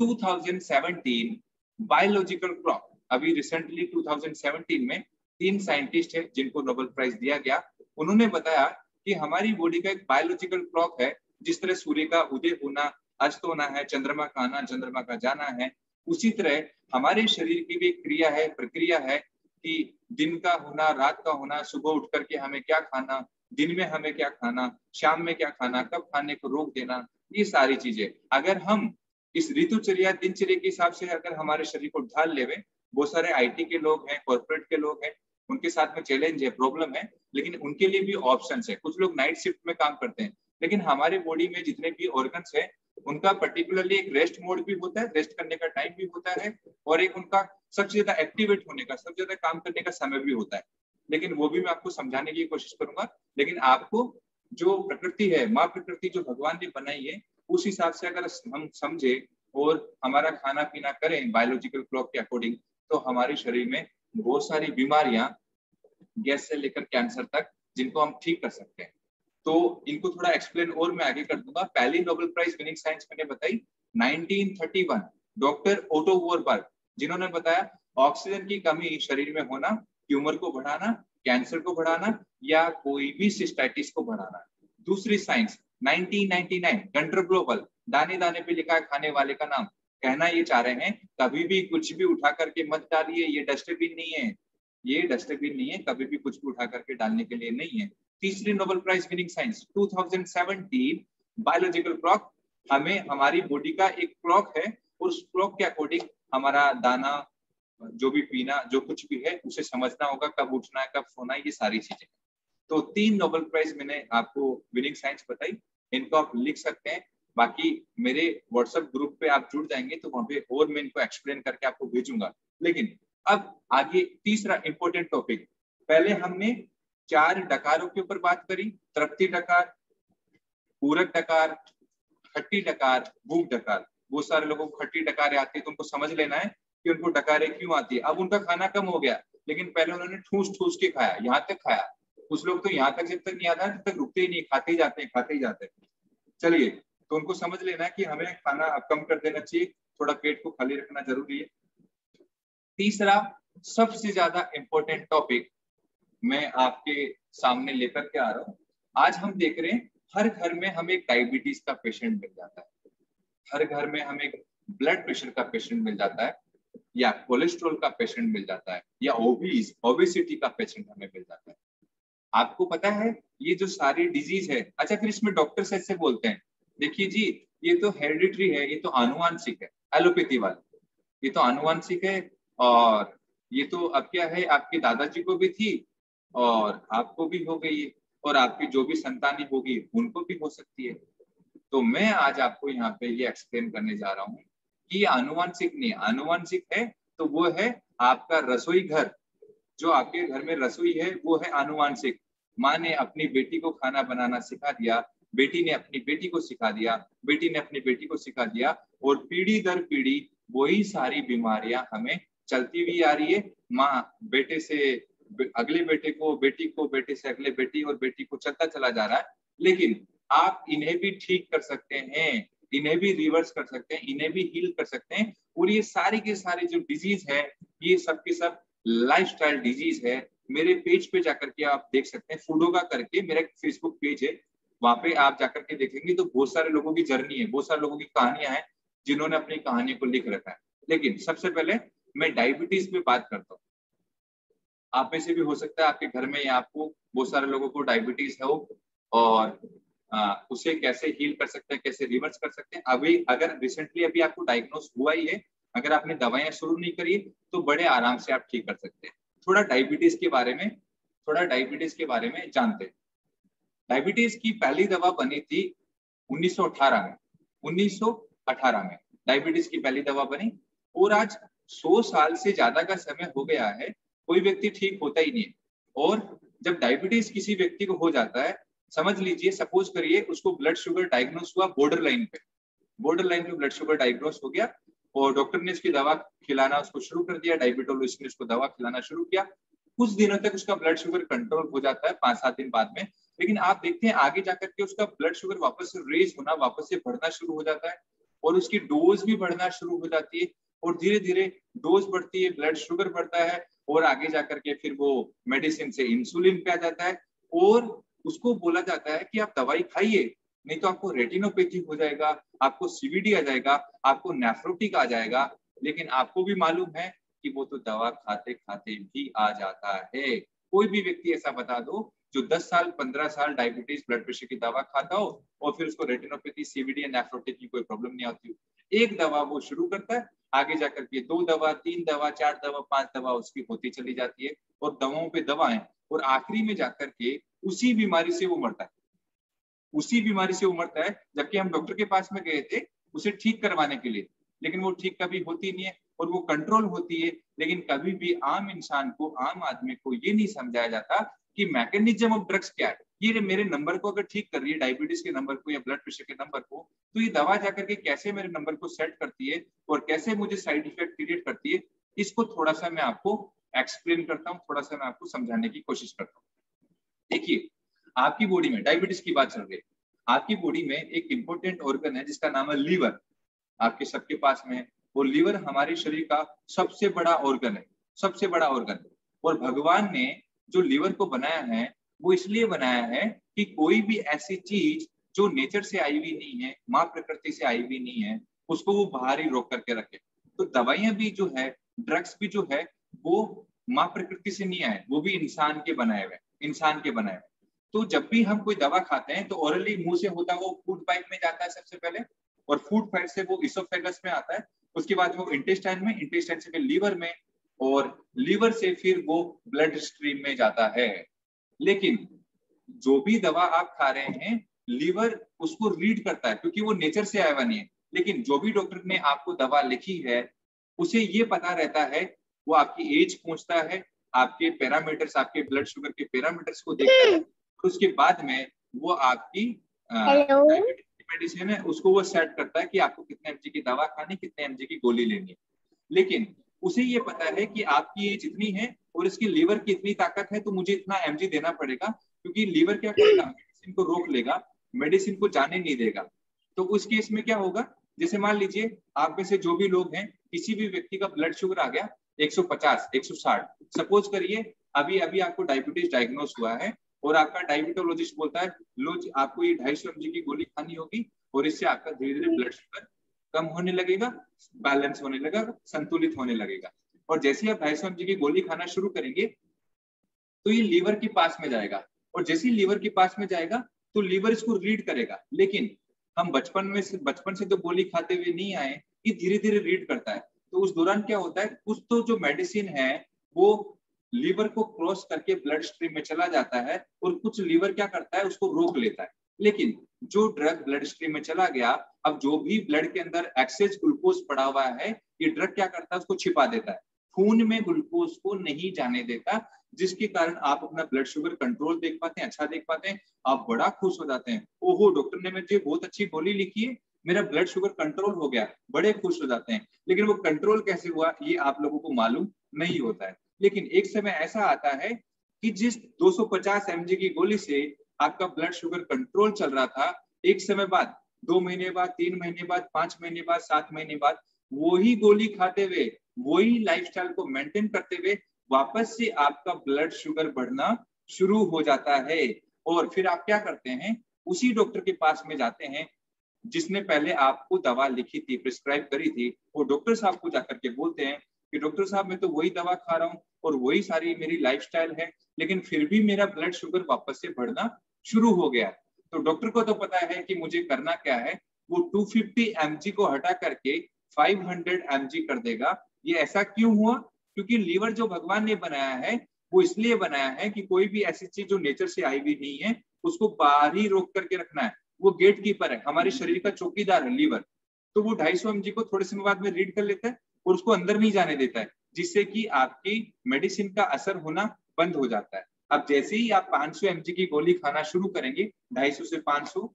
2017 biological clock. अभी रिसेंटली 2017 में 3 साइंटिस्ट है जिनको नोबेल प्राइज दिया गया। उन्होंने बताया कि हमारी बॉडी का एक बायोलॉजिकल क्लॉक है, जिस तरह सूर्य का उदय होना, अस्त होना है, चंद्रमा का आना, चंद्रमा का जाना है, उसी तरह हमारे शरीर की भी क्रिया है, प्रक्रिया है कि दिन का होना, रात का होना, सुबह उठ करके हमें क्या खाना, दिन में हमें क्या खाना, शाम में क्या खाना, कब खाने को रोक देना, ये सारी चीजें अगर हम इस ऋतुचर्या दिनचर्या के हिसाब से अगर हमारे शरीर को ढाल लेवे। बहुत सारे आईटी के लोग हैं, कॉर्पोरेट के लोग हैं, उनके साथ में चैलेंज है, प्रॉब्लम है, लेकिन उनके लिए भी ऑप्शन है। कुछ लोग नाइट शिफ्ट में काम करते हैं, लेकिन हमारे बॉडी में जितने भी ऑर्गन्स है उनका पर्टिकुलरली एक रेस्ट मोड भी होता है, रेस्ट करने का टाइम भी होता है, और एक उनका सबसे ज्यादा एक्टिवेट होने का, सबसे ज्यादा काम करने का समय भी होता है। लेकिन वो भी मैं आपको समझाने की कोशिश करूंगा। लेकिन आपको जो प्रकृति है, माँ प्रकृति जो भगवान ने बनाई है, उस हिसाब से अगर हम समझे और हमारा खाना पीना करें बायोलॉजिकल क्लॉक के अकॉर्डिंग, तो हमारे शरीर में बहुत सारी बीमारियां, गैस से लेकर कैंसर तक, जिनको हम ठीक कर सकते हैं। तो इनको थोड़ा एक्सप्लेन और मैं आगे कर दूंगा। पहली नोबेल प्राइज विनिंग साइंस मैंने बताई 1931 डॉक्टर ओटो वॉरबर्ग, जिन्होंने बताया ऑक्सीजन की कमी शरीर में होना ट्यूमर को बढ़ाना, कैंसर को बढ़ाना, या कोई भी सिस्टाइटिस को बढ़ाना। दूसरी साइंस 1999 गंटर ग्लोबल, दाने दाने पे लिखा है खाने वाले का नाम, कहना ये चाह रहे हैं कभी भी कुछ भी उठा करके मत डालिए, ये डस्टबिन नहीं है, ये डस्टबिन नहीं है, कभी भी कुछ भी उठा करके डालने के लिए नहीं है। तीसरी Nobel prize winning science 2017 biological clock, हमें हमारी बॉडी का एक क्लॉक है, और उस क्लॉक के अकॉर्डिंग हमारा दाना, जो भी पीना, जो कुछ भी है, उसे समझना होगा, कब उठना है, कब सोना है, ये सारी चीजें। तो 3 नोबेल प्राइज मैंने आपको विनिंग साइंस बताई, इनको आप लिख सकते हैं। बाकी मेरे व्हाट्सएप ग्रुप पे आप जुड़ जाएंगे तो वहां पे और मैं इनको एक्सप्लेन करके आपको भेजूंगा। लेकिन अब आगे तीसरा इंपॉर्टेंट टॉपिक, पहले हमने 4 डकारों के ऊपर बात करी, तृप्ति डकार, पूरक डकार, खट्टी डकार, भूख डकार। बहुत सारे लोगों को खट्टी डकारें आती है तो उनको समझ लेना है कि उनको डकारें क्यों आती है। अब उनका खाना कम हो गया, लेकिन पहले उन्होंने ठूस ठूस के खाया, यहाँ तक खाया। कुछ लोग तो यहाँ तक जब तक नहीं आता तब तक रुकते ही नहीं, खाते ही जाते हैं, खाते ही जाते हैं। चलिए, तो उनको समझ लेना है कि हमें खाना कम कर देना चाहिए, थोड़ा पेट को खाली रखना जरूरी है। तीसरा सबसे ज्यादा इंपॉर्टेंट टॉपिक मैं आपके सामने लेकर के आ रहा हूँ। आज हम देख रहे हैं हर घर में हमें एक डायबिटीज का पेशेंट मिल जाता है, हर घर में हमें एक ब्लड प्रेशर का पेशेंट मिल जाता है, या कोलेस्ट्रॉल का पेशेंट मिल जाता है, या ओबेसिटी का पेशेंट हमें मिल जाता है। आपको पता है ये जो सारी डिजीज है, अच्छा फिर इसमें डॉक्टर्स ऐसे बोलते हैं, देखिए जी ये तो हेरिडिटरी है, ये तो आनुवांशिक है, एलोपैथी वाले, ये तो आनुवांशिक है, और ये तो अब क्या है आपके दादाजी को भी थी और आपको भी हो गई है, और आपकी जो भी संतानी होगी उनको भी हो सकती है। तो मैं आज आपको यहाँ पे ये एक्सप्लेन करने जा रहा हूँ कि ये आनुवांशिक नहीं, आनुवांशिक है तो वो है आपका रसोई घर, जो आपके घर में रसोई है वो है आनुवांशिक। माँ ने अपनी बेटी को खाना बनाना सिखा दिया, बेटी ने अपनी बेटी को सिखा दिया, बेटी ने अपनी बेटी को सिखा दिया, और पीढ़ी दर पीढ़ी वही सारी बीमारियां हमें चलती हुई आ रही है। माँ बेटे से अगले बेटे को, बेटी को बेटे से अगले बेटी, और बेटी को चलता चला जा रहा है। लेकिन आप इन्हें भी ठीक कर सकते हैं, इन्हें भी रिवर्स कर सकते हैं, इन्हें भी हील कर सकते हैं। और ये सारी के सारी जो डिजीज है ये सब के सब लाइफस्टाइल डिजीज है। मेरे पेज पे जाकर के आप देख सकते हैं, फूडोगा करके मेरा फेसबुक पेज है, वहां पे आप जाकर के देखेंगे तो बहुत सारे लोगों की जर्नी है, बहुत सारे लोगों की कहानियां हैं जिन्होंने अपनी कहानी को लिख रखा है। लेकिन सबसे पहले मैं डायबिटीज पे बात करता हूँ। आप में से भी हो सकता है आपके घर में या आपको बहुत सारे लोगों को डायबिटीज हो, और उसे कैसे हील कर सकते हैं, कैसे रिवर्स कर सकते हैं। अभी अगर रिसेंटली अभी आपको डायग्नोस हुआ ही है, अगर आपने दवाइयां शुरू नहीं करी तो बड़े आराम से आप ठीक कर सकते हैं। थोड़ा डायबिटीज के बारे में जानते हैं। डायबिटीज की पहली दवा बनी थी 1918 में, 1918 में डायबिटीज की पहली दवा बनी, और आज 100 साल से ज्यादा का समय हो गया है, कोई व्यक्ति ठीक होता ही नहीं है। और जब डायबिटीज किसी व्यक्ति को हो जाता है, समझ लीजिए सपोज करिए उसको ब्लड शुगर डायग्नोस हुआ बॉर्डर लाइन पे ब्लड शुगर डायग्नोस हो गया, और डॉक्टर ने इसकी दवा खिलाना उसको शुरू कर दिया, डायबिटोलॉजिस्ट ने उसको दवा खिलाना शुरू किया। कुछ दिनों तक उसका ब्लड शुगर कंट्रोल हो जाता है, 5-7 दिन बाद में। लेकिन आप देखते हैं आगे जाकर के उसका ब्लड शुगर वापस से रेज होना, वापस से बढ़ना शुरू हो जाता है, और उसकी डोज भी बढ़ना शुरू हो जाती है, और धीरे धीरे डोज बढ़ती है, ब्लड शुगर बढ़ता है, और आगे जाकर के फिर वो मेडिसिन से इंसुलिन पे आ जाता है, और उसको बोला जाता है कि आप दवाई खाइए, नहीं तो आपको रेटिनोपैथी हो जाएगा, आपको सीवीडी आ जाएगा, आपको नेफ्रोटिक आ जाएगा। लेकिन आपको भी मालूम है कि वो तो दवा खाते खाते भी आ जाता है। कोई भी व्यक्ति ऐसा बता दो जो 10 साल 15 साल डायबिटीज ब्लड प्रेशर की दवा खाता हो और फिर उसको रेटिनोपैथी सीवीडी या नेफ्रोटिक की कोई प्रॉब्लम नहीं आती हो। एक दवा वो शुरू करता है, आगे जाकर के 2 दवा 3 दवा 4 दवा 5 दवा उसकी होती चली जाती है, और दवाओं पे दवाएं, और आखिरी में जाकर के उसी बीमारी से वो मरता है, उसी बीमारी से वो मरता है। जबकि हम डॉक्टर के पास में गए थे उसे ठीक करवाने के लिए, लेकिन वो ठीक कभी होती नहीं है, और वो कंट्रोल होती है। लेकिन कभी भी आम इंसान को, आम आदमी को ये नहीं समझाया जाता कि मैकेनिज्म ऑफ ड्रग्स क्या है। ये मेरे नंबर को अगर ठीक कर रही है, डायबिटीज के नंबर को या ब्लड प्रेशर के नंबर को, तो ये दवा जाकर के कैसे मेरे नंबर को सेट करती है और कैसे मुझे साइड इफेक्ट क्रिएट करती है, इसको थोड़ा सा मैं आपको एक्सप्लेन करता हूँ, थोड़ा सा मैं आपको समझाने की कोशिश करता हूँ। देखिए, आपकी बॉडी में डायबिटीज की बात चल रही है, आपकी बॉडी में एक इंपॉर्टेंट ऑर्गन है जिसका नाम है लीवर, आपके सबके पास में है। और लीवर हमारे शरीर का सबसे बड़ा ऑर्गन है, सबसे बड़ा ऑर्गन। और भगवान ने जो लीवर को बनाया है वो इसलिए बनाया है कि कोई भी ऐसी चीज जो नेचर से आई हुई नहीं है, माँ प्रकृति से आई हुई नहीं है, उसको वो बाहर ही रोक करके रखे। तो दवाइयां भी जो है, ड्रग्स भी जो है, वो माँ प्रकृति से नहीं आए, वो भी इंसान के बनाए हुए, इंसान के बनाए हुए। तो जब भी हम कोई दवा खाते हैं तो ओरली मुंह से होता है, वो फूड पाइप में जाता है सबसे पहले, और फूड पाइप से वो इसोफेगस में आता है, उसके बाद वो इंटेस्टाइन में, इंटेस्टाइन से फिर लीवर में, और लीवर से फिर वो ब्लड स्ट्रीम में जाता है। लेकिन जो भी दवा आप खा रहे हैं लीवर उसको रीड करता है क्योंकि वो नेचर से आया हुआ नहीं है। लेकिन जो भी डॉक्टर ने आपको दवा लिखी है उसे ये पता रहता है, वो आपकी एज पूछता है, आपके पैरामीटर्स, आपके ब्लड शुगर के पैरामीटर्स को देखता है, उसके बाद में वो आपकी डायबिटीज की मेडिसिन है उसको वो सेट करता है कि आपको कितने एमजी की दवा खानी, कितने एमजी की गोली लेनी है। लेकिन उसे ये पता है कि आपकी एज इतनी है और इसकी लीवर की इतनी ताकत है तो मुझे इतना एमजी देना पड़ेगा, क्योंकि लीवर क्या करेगा, मेडिसिन को रोक लेगा, मेडिसिन को जाने नहीं देगा। तो उस केस में क्या होगा, जैसे मान लीजिए आप में से जो भी लोग हैं, किसी भी व्यक्ति का ब्लड शुगर आ गया 150, 160, सपोज करिए अभी अभी आपको डायबिटीज डायग्नोस हुआ है और आपका डायबिटोलॉजिस्ट बोलता है लो आपको ये 250 mg की गोली खानी होगी और इससे आपका धीरे धीरे ब्लड शुगर कम होने लगेगा, बैलेंस होने लगेगा, संतुलित होने लगेगा। और जैसे आप 250 mg की गोली खाना शुरू करेंगे तो ये लीवर के पास में जाएगा, और जैसे ही लीवर के पास में जाएगा तो लीवर इसको रीड करेगा। लेकिन हम बचपन से तो गोली खाते हुए नहीं आए, ये धीरे धीरे रीड करता है। तो उस दौरान क्या होता है, कुछ तो जो मेडिसिन है वो लीवर को क्रॉस करके ब्लड स्ट्रीम में चला जाता है और कुछ लीवर क्या करता है, उसको रोक लेता है। लेकिन जो ड्रग ब्लड स्ट्रीम में चला गया, अब जो भी ब्लड के अंदर एक्सेस ग्लूकोज पड़ा हुआ है, ये ड्रग क्या करता है, उसको छिपा देता है, खून में ग्लूकोज को नहीं जाने देता, जिसके कारण आप अपना ब्लड शुगर कंट्रोल देख पाते हैं, अच्छा देख पाते हैं, आप बड़ा खुश हो जाते हैं, ओहो डॉक्टर ने मुझे बहुत अच्छी गोली लिखी है, मेरा ब्लड शुगर कंट्रोल हो गया, बड़े खुश हो जाते हैं। लेकिन वो कंट्रोल कैसे हुआ ये आप लोगों को मालूम नहीं होता है। लेकिन एक समय ऐसा आता है कि जिस 250 mg की गोली से आपका ब्लड शुगर कंट्रोल चल रहा था, एक समय बाद 2 महीने बाद, 3 महीने बाद, 5 महीने बाद, 7 महीने बाद वही गोली खाते हुए, वही लाइफस्टाइल को मेंटेन करते हुए वापस से आपका ब्लड शुगर बढ़ना शुरू हो जाता है। और फिर आप क्या करते हैं, उसी डॉक्टर के पास में जाते हैं जिसने पहले आपको दवा लिखी थी, प्रिस्क्राइब करी थी। वो डॉक्टर साहब को जाकर के बोलते हैं कि डॉक्टर साहब मैं तो वही दवा खा रहा हूँ और वही सारी मेरी लाइफस्टाइल है, लेकिन फिर भी मेरा ब्लड शुगर वापस से बढ़ना शुरू हो गया। तो डॉक्टर को तो पता है कि मुझे करना क्या है, वो 250 mg को हटा करके 500 mg कर देगा। ये ऐसा क्यों हुआ, क्योंकि लीवर जो भगवान ने बनाया है वो इसलिए बनाया है कि कोई भी ऐसी चीज जो नेचर से आई हुई नहीं है उसको बाहर ही रोक करके रखना है। वो गेट कीपर है, हमारे शरीर का चौकीदार है लीवर। तो वो 250 mg को थोड़े समय बाद में रीड कर लेता है और उसको अंदर नहीं जाने देता है, जिससे कि आपकी मेडिसिन का असर होना बंद हो जाता है। अब जैसे ही आप 500 mg की गोली खाना शुरू करेंगे, 250 से 500,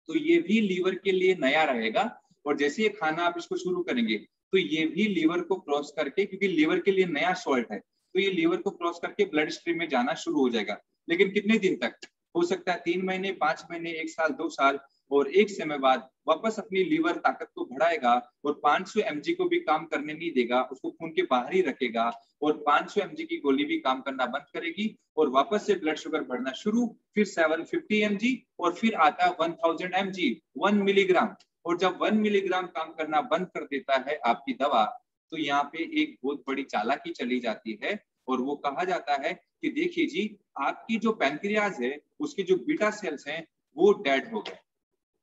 तो ये भी लीवर के लिए नया रहेगा। और जैसे ये खाना आप इसको शुरू करेंगे तो ये भी लीवर को क्रॉस करके, क्योंकि लीवर के लिए नया सॉल्ट है, तो ये लीवर को क्रॉस करके ब्लड स्ट्रीम में जाना शुरू हो जाएगा। लेकिन कितने दिन तक हो सकता है, 3 महीने, 5 महीने, 1 साल, 2 साल, और एक समय बाद वापस अपनी लीवर ताकत को बढ़ाएगा और 500 mg को भी काम करने नहीं देगा, उसको खून के बाहर ही रखेगा और 500 mg की गोली भी काम करना बंद करेगी और वापस से ब्लड शुगर बढ़ना शुरू, फिर 750 mg और फिर आता है 1000 mg, 1 मिलीग्राम। और जब 1 मिलीग्राम काम करना बंद कर देता है आपकी दवा, तो यहाँ पे एक बहुत बड़ी चालाकी चली जाती है और वो कहा जाता है कि देखिए जी, आपकी जो पैनक्रियाज है उसके जो बीटा सेल्स हैं वो डेड हो गए,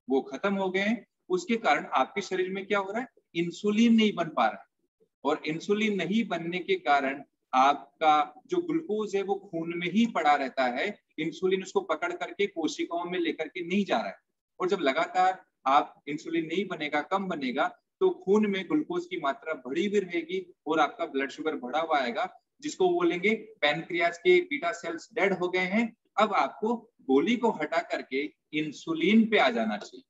वो खत्म हो गए। उसके कारण आपके शरीर में क्या हो रहा है, इंसुलिन नहीं बन पा रहा है, और इंसुलिन नहीं बनने के कारण आपका जो ग्लूकोज है वो खून में ही पड़ा रहता है, इंसुलिन उसको पकड़ करके कोशिकाओं में लेकर के नहीं जा रहा है। और जब लगातार आप इंसुलिन नहीं बनेगा, कम बनेगा, तो खून में ग्लूकोज की मात्रा बढ़ी हुई रहेगी और आपका ब्लड शुगर बढ़ा हुआ आएगा, जिसको बोलेंगे पैनक्रियाज के बीटा सेल्स डेड हो गए हैं। अब आपको गोली को हटा करके इंसुलिन पे आ जाना चाहिए।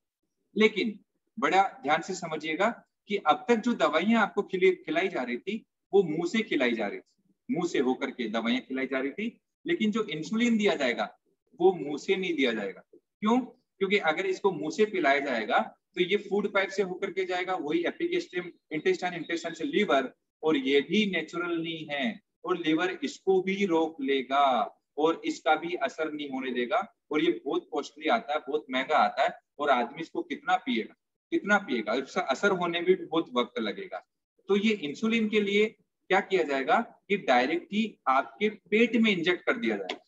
लेकिन बड़ा ध्यान से समझिएगा कि अब तक जो दवाइयां आपको खिलाई जा रही थी वो मुंह से खिलाई जा रही थी, मुंह से होकर के दवाइयां खिलाई जा रही थी। लेकिन जो इंसुलिन दिया जाएगा वो मुंह से नहीं दिया जाएगा। क्यों? क्योंकि अगर इसको मुंह से पिलाया जाएगा तो ये फूड पाइप से होकर के जाएगा, वही एपिगेस्ट्रियम, इंटेस्टाइन से लीवर, और ये भी नेचुरल नहीं है और लीवर इसको भी रोक लेगा और इसका भी असर नहीं होने देगा। और ये बहुत कॉस्टली आता है, बहुत महंगा आता है, और आदमी इसको कितना पिएगा, इसका असर होने में भी बहुत वक्त लगेगा। तो ये इंसुलिन के लिए क्या किया जाएगा कि डायरेक्ट ही आपके पेट में इंजेक्ट कर दिया जाएगा,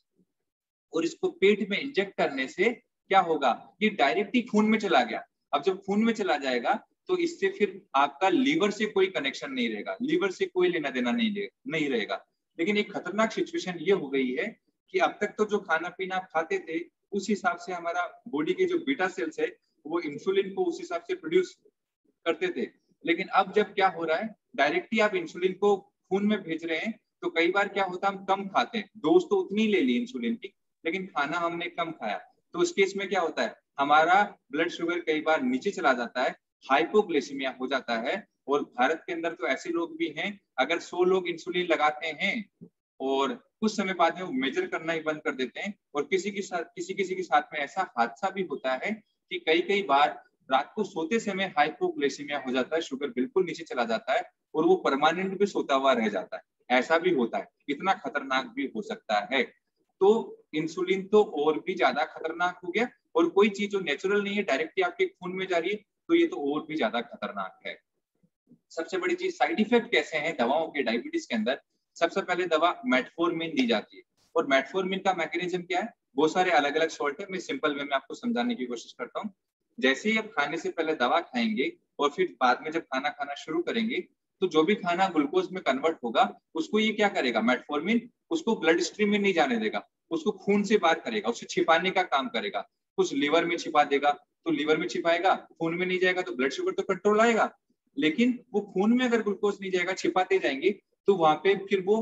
और इसको पेट में इंजेक्ट करने से क्या होगा, ये डायरेक्ट ही खून में चला गया। अब जब खून में चला जाएगा तो इससे फिर आपका लीवर से कोई कनेक्शन नहीं रहेगा, लीवर से कोई लेना देना नहीं रहेगा। लेकिन एक खतरनाक सिचुएशन ये हो गई है कि अब तक तो जो खाना पीना आप खाते थे उस हिसाब से हमारा बॉडी के जो बीटा सेल्स है वो इंसुलिन को उस हिसाब से प्रोड्यूस करते थे। लेकिन अब जब क्या हो रहा है, डायरेक्टली आप इंसुलिन को खून में भेज रहे हैं, तो कई बार क्या होता है, हम कम खाते हैं, डोज तो उतनी ले ली इंसुलिन की, लेकिन खाना हमने कम खाया, तो उस केस में क्या होता है, हमारा ब्लड शुगर कई बार नीचे चला जाता है, हाइपोग्लाइसेमिया हो जाता है। और भारत के अंदर तो ऐसे लोग भी हैं, अगर 100 लोग इंसुलिन लगाते हैं और कुछ समय बाद में वो मेजर करना ही बंद कर देते हैं, और किसी के साथ में ऐसा हादसा भी होता है कि कई बार रात को सोते समय हाइपोग्लाइसेमिया हो जाता है, शुगर बिल्कुल नीचे चला जाता है और वो परमानेंट भी सोता हुआ रह जाता है। ऐसा भी होता है, इतना खतरनाक भी हो सकता है। तो इंसुलिन तो और भी ज्यादा खतरनाक हो गया, और कोई चीज जो नेचुरल नहीं है, डायरेक्टली आपके खून में जा रही है, तो ये तो और भी ज्यादा खतरनाक है। सबसे बड़ी चीज, साइड इफेक्ट कैसे हैं दवाओं के डायबिटीज के अंदर। सबसे पहले दवा मेटफॉर्मिन दी जाती है, और मेटफॉर्मिन का मैकेनिज्म क्या है, बहुत सारे अलग अलग सॉल्ट है, मैं सिंपल वे में आपको समझाने की कोशिश करता हूँ। जैसे ही आप खाने से पहले दवा खाएंगे और फिर बाद में जब खाना खाना शुरू करेंगे, तो जो भी खाना ग्लूकोज में कन्वर्ट होगा, उसको ये क्या करेगा, मेटफॉर्मिन उसको ब्लड स्ट्रीम में नहीं जाने देगा, उसको खून से बाहर करेगा, उसे छिपाने का काम करेगा। कुछ लीवर में छिपा देगा, तो लीवर में छिपाएगा, खून में नहीं जाएगा, तो ब्लड शुगर तो कंट्रोल आएगा। लेकिन वो खून में अगर ग्लूकोज नहीं जाएगा, छिपाते जाएंगे, तो वहां पे फिर वो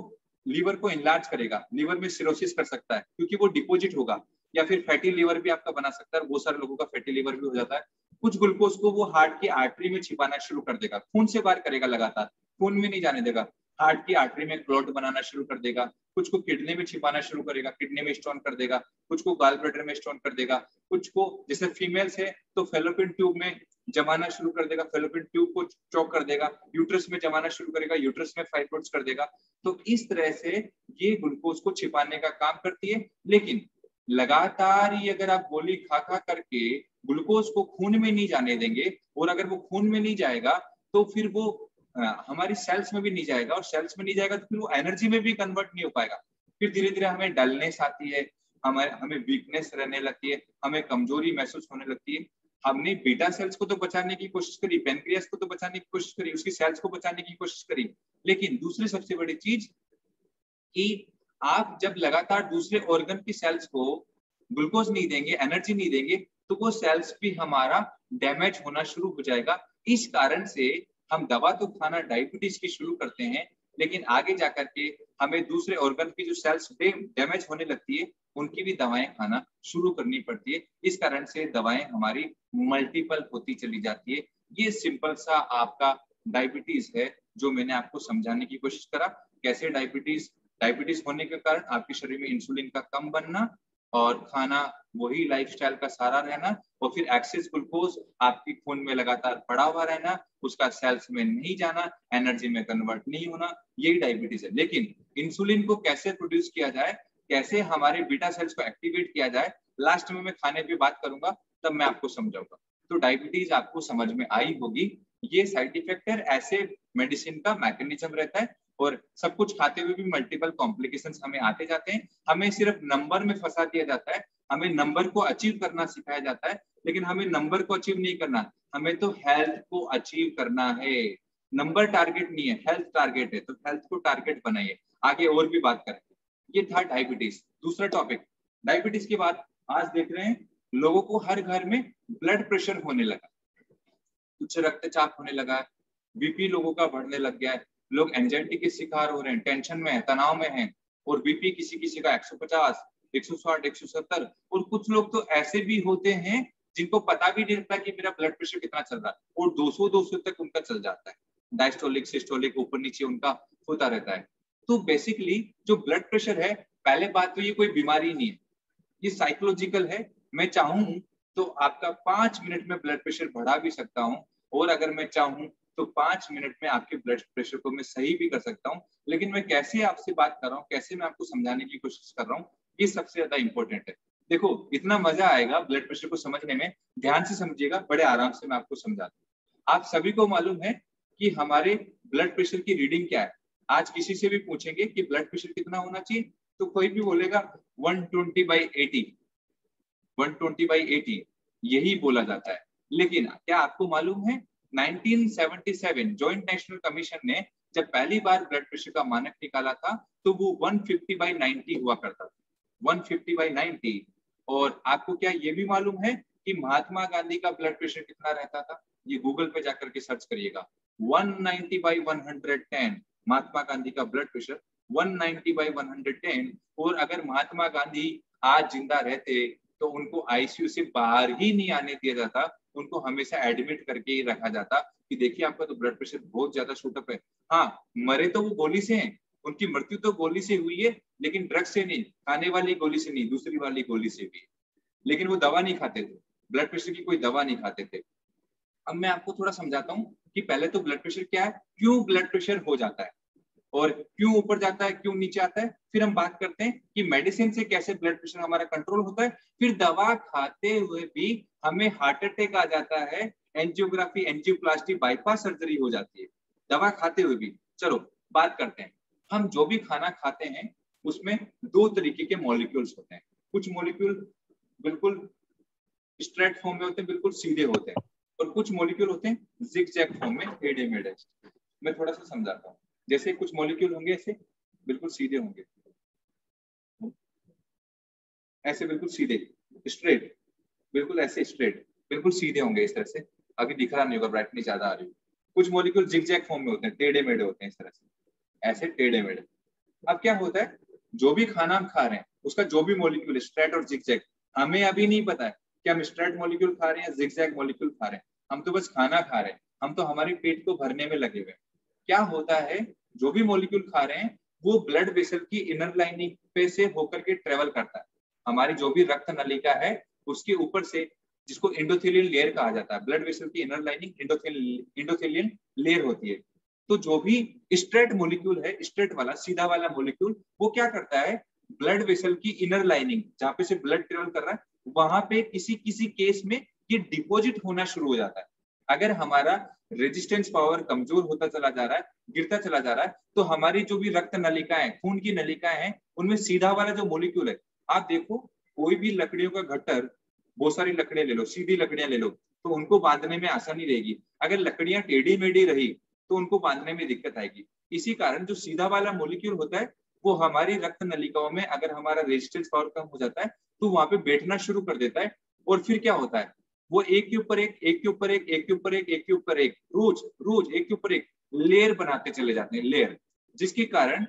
लीवर को इनलार्ज करेगा, लीवर में सिरोसिस कर सकता है, क्योंकि वो डिपोजिट होगा, या फिर फैटी लीवर भी आपका बना सकता है, बहुत सारे लोगों का फैटी लीवर भी हो जाता है। कुछ ग्लूकोज को वो हार्ट की आर्टरी में छिपाना शुरू कर देगा, खून से बाहर करेगा लगातार, खून में नहीं जाने देगा, हार्ट की आर्टरी में क्लॉट बनाना शुरू कर देगा। कुछ को किडनी में छिपाना शुरू करेगा, किडनी में स्टोन कर देगा, कुछ को गॉल ब्लैडर में स्टोन कर देगा, कुछ को जैसे फीमेल्स है तो फेलोपियन ट्यूब में जमाना शुरू कर देगा, फेलोपियन ट्यूब को चौक कर देगा, यूट्रस में जमाना शुरू करेगा, यूट्रस में फाइब्रोइड्स कर देगा। तो इस तरह से ये ग्लूकोज को छिपाने का काम करती है। लेकिन लगातार ही अगर आप गोली खा खा करके ग्लूकोज को खून में नहीं जाने देंगे, और अगर वो खून में नहीं जाएगा तो फिर वो हमारी सेल्स में भी नहीं जाएगा, और सेल्स में नहीं जाएगा तो फिर वो एनर्जी में भी कन्वर्ट नहीं हो पाएगा। फिर धीरे धीरे हमें डलनेस आती है, हमें वीकनेस रहने लगती है, हमें कमजोरी महसूस होने लगती है। हमने बीटा सेल्स को तो बचाने की कोशिश करी, पेनक्रियास को तो बचाने की कोशिश करी, उसकी सेल्स को बचाने की कोशिश करी, लेकिन दूसरी सबसे बड़ी चीज कि आप जब लगातार दूसरे ऑर्गन की सेल्स को ग्लूकोज नहीं देंगे, एनर्जी नहीं देंगे, तो वो सेल्स भी हमारा डैमेज होना शुरू हो जाएगा। इस कारण से हम दवा तो खाना डायबिटीज की शुरू करते हैं, लेकिन आगे जाकर के हमें दूसरे ऑर्गन की जो सेल्स डैमेज होने लगती है, उनकी भी दवाएं खाना शुरू करनी पड़ती है। इस कारण से दवाएं हमारी मल्टीपल होती चली जाती है। ये सिंपल सा आपका डायबिटीज है, जो मैंने आपको समझाने की कोशिश करा। कैसे डायबिटीज होने के कारण आपके शरीर में इंसुलिन का कम बनना, और खाना वही लाइफस्टाइल का सारा रहना, और फिर एक्सेस ग्लूकोज आपके खून में लगातार पड़ा हुआ रहना, उसका सेल्स में नहीं जाना, एनर्जी में कन्वर्ट नहीं होना, यही डायबिटीज है। लेकिन इंसुलिन को कैसे प्रोड्यूस किया जाए, कैसे हमारे बीटा सेल्स को एक्टिवेट किया जाए, लास्ट में मैं खाने पे बात करूंगा, तब मैं आपको समझाऊंगा। तो डायबिटीज आपको समझ में आई होगी। ये साइड इफेक्ट है, ऐसे मेडिसिन का मैकेनिज्म रहता है, और सब कुछ खाते हुए भी मल्टीपल कॉम्प्लिकेशंस हमें आते जाते हैं। हमें सिर्फ नंबर में फंसा दिया जाता है, हमें नंबर को अचीव करना सिखाया जाता है, लेकिन हमें नंबर को अचीव नहीं करना, हमें तो हेल्थ को अचीव करना है। नंबर टारगेट नहीं है, हेल्थ टारगेट है, तो हेल्थ को टारगेट बनाइए। आगे और भी बात करेंगे। ये था डायबिटीज। दूसरा टॉपिक, डायबिटीज के बाद आज देख रहे हैं लोगों को हर घर में ब्लड प्रेशर होने लगा, उच्च रक्तचाप होने लगा, बीपी लोगों का बढ़ने लग गया है, लोग एंजाइटी के शिकार हो रहे हैं, टेंशन में है, तनाव में है, और बीपी किसी किसी का 150, 160, 170, और कुछ लोग तो ऐसे भी होते हैं जिनको पता भी नहीं लगता कि मेरा ब्लड प्रेशर कितना चल रहा है, और 200 तक उनका चल जाता है। डायस्टोलिक सिस्टोलिक ऊपर नीचे उनका होता रहता है। तो बेसिकली जो ब्लड प्रेशर है, पहले बात तो ये कोई बीमारी नहीं है, ये साइकोलॉजिकल है। मैं चाहूं तो आपका 5 मिनट में ब्लड प्रेशर बढ़ा भी सकता हूं, और अगर मैं चाहूं तो 5 मिनट में आपके ब्लड प्रेशर को मैं सही भी कर सकता हूं। लेकिन मैं कैसे आपसे बात कर रहा हूं, कैसे मैं आपको समझाने की कोशिश कर रहा हूं, ये सबसे ज्यादा इंपॉर्टेंट है। देखो, इतना मजा आएगा ब्लड प्रेशर को समझने में, ध्यान से समझिएगा, बड़े आराम से मैं आपको समझाता हूँ। आप सभी को मालूम है कि हमारे ब्लड प्रेशर की रीडिंग क्या है। आज किसी से भी पूछेंगे कि ब्लड प्रेशर कितना होना चाहिए, तो कोई भी बोलेगा 120/80, 120/80 यही बोला जाता है। लेकिन क्या आपको मालूम है 1977 जॉइंट नेशनल कमीशन ने जब पहली बार ब्लड प्रेशर का मानक निकाला था, तो वो 150/90 हुआ करता था, 150/90। और आपको क्या ये भी मालूम है कि महात्मा गांधी का ब्लड प्रेशर कितना रहता था? ये गूगल पे जाकर के सर्च करिएगा, 190/110 महात्मा गांधी का ब्लड प्रेशर, 190/110। और अगर महात्मा गांधी आज जिंदा रहते तो उनको आईसीयू से बाहर ही नहीं आने दिया जाता, उनको हमेशा एडमिट करके ही रखा जाता कि देखिए आपका तो ब्लड प्रेशर बहुत ज्यादा शूट अप है। हाँ, मरे तो वो गोली से हैं, उनकी मृत्यु तो गोली से हुई है, लेकिन ड्रग से नहीं, खाने वाली गोली से नहीं, दूसरी वाली गोली से भी। लेकिन वो दवा नहीं खाते थे, ब्लड प्रेशर की कोई दवा नहीं खाते थे। अब मैं आपको थोड़ा समझाता हूँ कि पहले तो ब्लड प्रेशर क्या है, क्यों ब्लड प्रेशर हो जाता है और क्यों ऊपर जाता है, क्यों नीचे आता है। फिर हम बात करते हैं कि मेडिसिन से कैसे ब्लड प्रेशर हमारा कंट्रोल होता है। फिर दवा खाते हुए भी हमें हार्ट अटैक आ जाता है, एंजियोग्राफी, एंजियोप्लास्टी, बाईपास सर्जरी हो जाती है दवा खाते हुए भी। चलो बात करते हैं, हम जो भी खाना खाते हैं उसमें दो तरीके के मॉलिक्यूल्स होते हैं। कुछ मॉलिक्यूल बिल्कुल स्ट्रेट फॉर्म में होते हैं, बिल्कुल सीधे होते हैं, और कुछ मॉलिक्यूल होते हैं जिगजैग फॉर्म में, टेढ़े मेढ़े। मैं थोड़ा सा समझाता हूँ। जैसे कुछ मॉलिक्यूल होंगे ऐसे बिल्कुल सीधे होंगे, ऐसे बिल्कुल सीधे स्ट्रेट, बिल्कुल ऐसे स्ट्रेट बिल्कुल सीधे होंगे इस तरह से। अभी दिख रहा नहीं होगा, ब्राइटनेस ज्यादा आ रही है। कुछ मॉलिक्यूल जिगजैग फॉर्म में होते हैं, टेढ़े मेढ़े होते हैं इस तरह से, ऐसे टेढ़े मेढ़े। अब क्या होता है, जो भी खाना हम खा रहे हैं उसका जो भी मॉलिक्यूल स्ट्रेट और जिगजैग, हमें अभी नहीं पता है कि हम स्ट्रेट मॉलिक्यूल खा रहे हैं या जिगजैग मॉलिक्यूल खा रहे हैं। हम तो बस खाना खा रहे हैं, हम तो हमारे पेट को भरने में लगे हुए हैं। क्या होता है, जो भी मॉलिक्यूल खा रहे हैं वो ब्लड वेसल की इनर लाइनिंग पे से होकर के ट्रेवल करता है। हमारी जो भी रक्त नलिका है उसके ऊपर से, जिसको एंडोथेलियल लेयर कहा जाता है, ब्लड वेसल की इनर लाइनिंग एंडोथेलियल लेयर होती है। तो जो भी स्ट्रेट मॉलिक्यूल है, स्ट्रेट वाला सीधा वाला मॉलिक्यूल, वो क्या करता है, ब्लड वेसल की इनर लाइनिंग जहाँ पे से ब्लड ट्रेवल कर रहा है वहां पे किसी किसी केस में ये डिपॉजिट होना शुरू हो जाता है। अगर हमारा रेजिस्टेंस पावर कमजोर होता चला जा रहा है, गिरता चला जा रहा है, तो हमारी जो भी रक्त नलिकाएं, खून की नलिकाएं हैं, उनमें सीधा वाला जो मॉलिक्यूल है, आप देखो कोई भी लकड़ियों का गट्टर, बहुत सारी लकड़ियां ले लो, सीधी लकड़ियां ले लो, तो उनको बांधने में आसानी रहेगी। अगर लकड़ियां टेढ़ी मेढ़ी रही तो उनको बांधने में दिक्कत आएगी। इसी कारण जो सीधा वाला मॉलिक्यूल होता है वो हमारी रक्त नलिकाओं में, अगर हमारा रेजिस्टेंस पावर कम हो जाता है तो वहां पे बैठना शुरू कर देता है। और फिर क्या होता है, वो एक के ऊपर एक, एक के ऊपर एक, एक के ऊपर एक, एक के ऊपर एक, रोज रोज एक के ऊपर एक लेयर बनाते चले जाते हैं, लेयर। जिसके कारण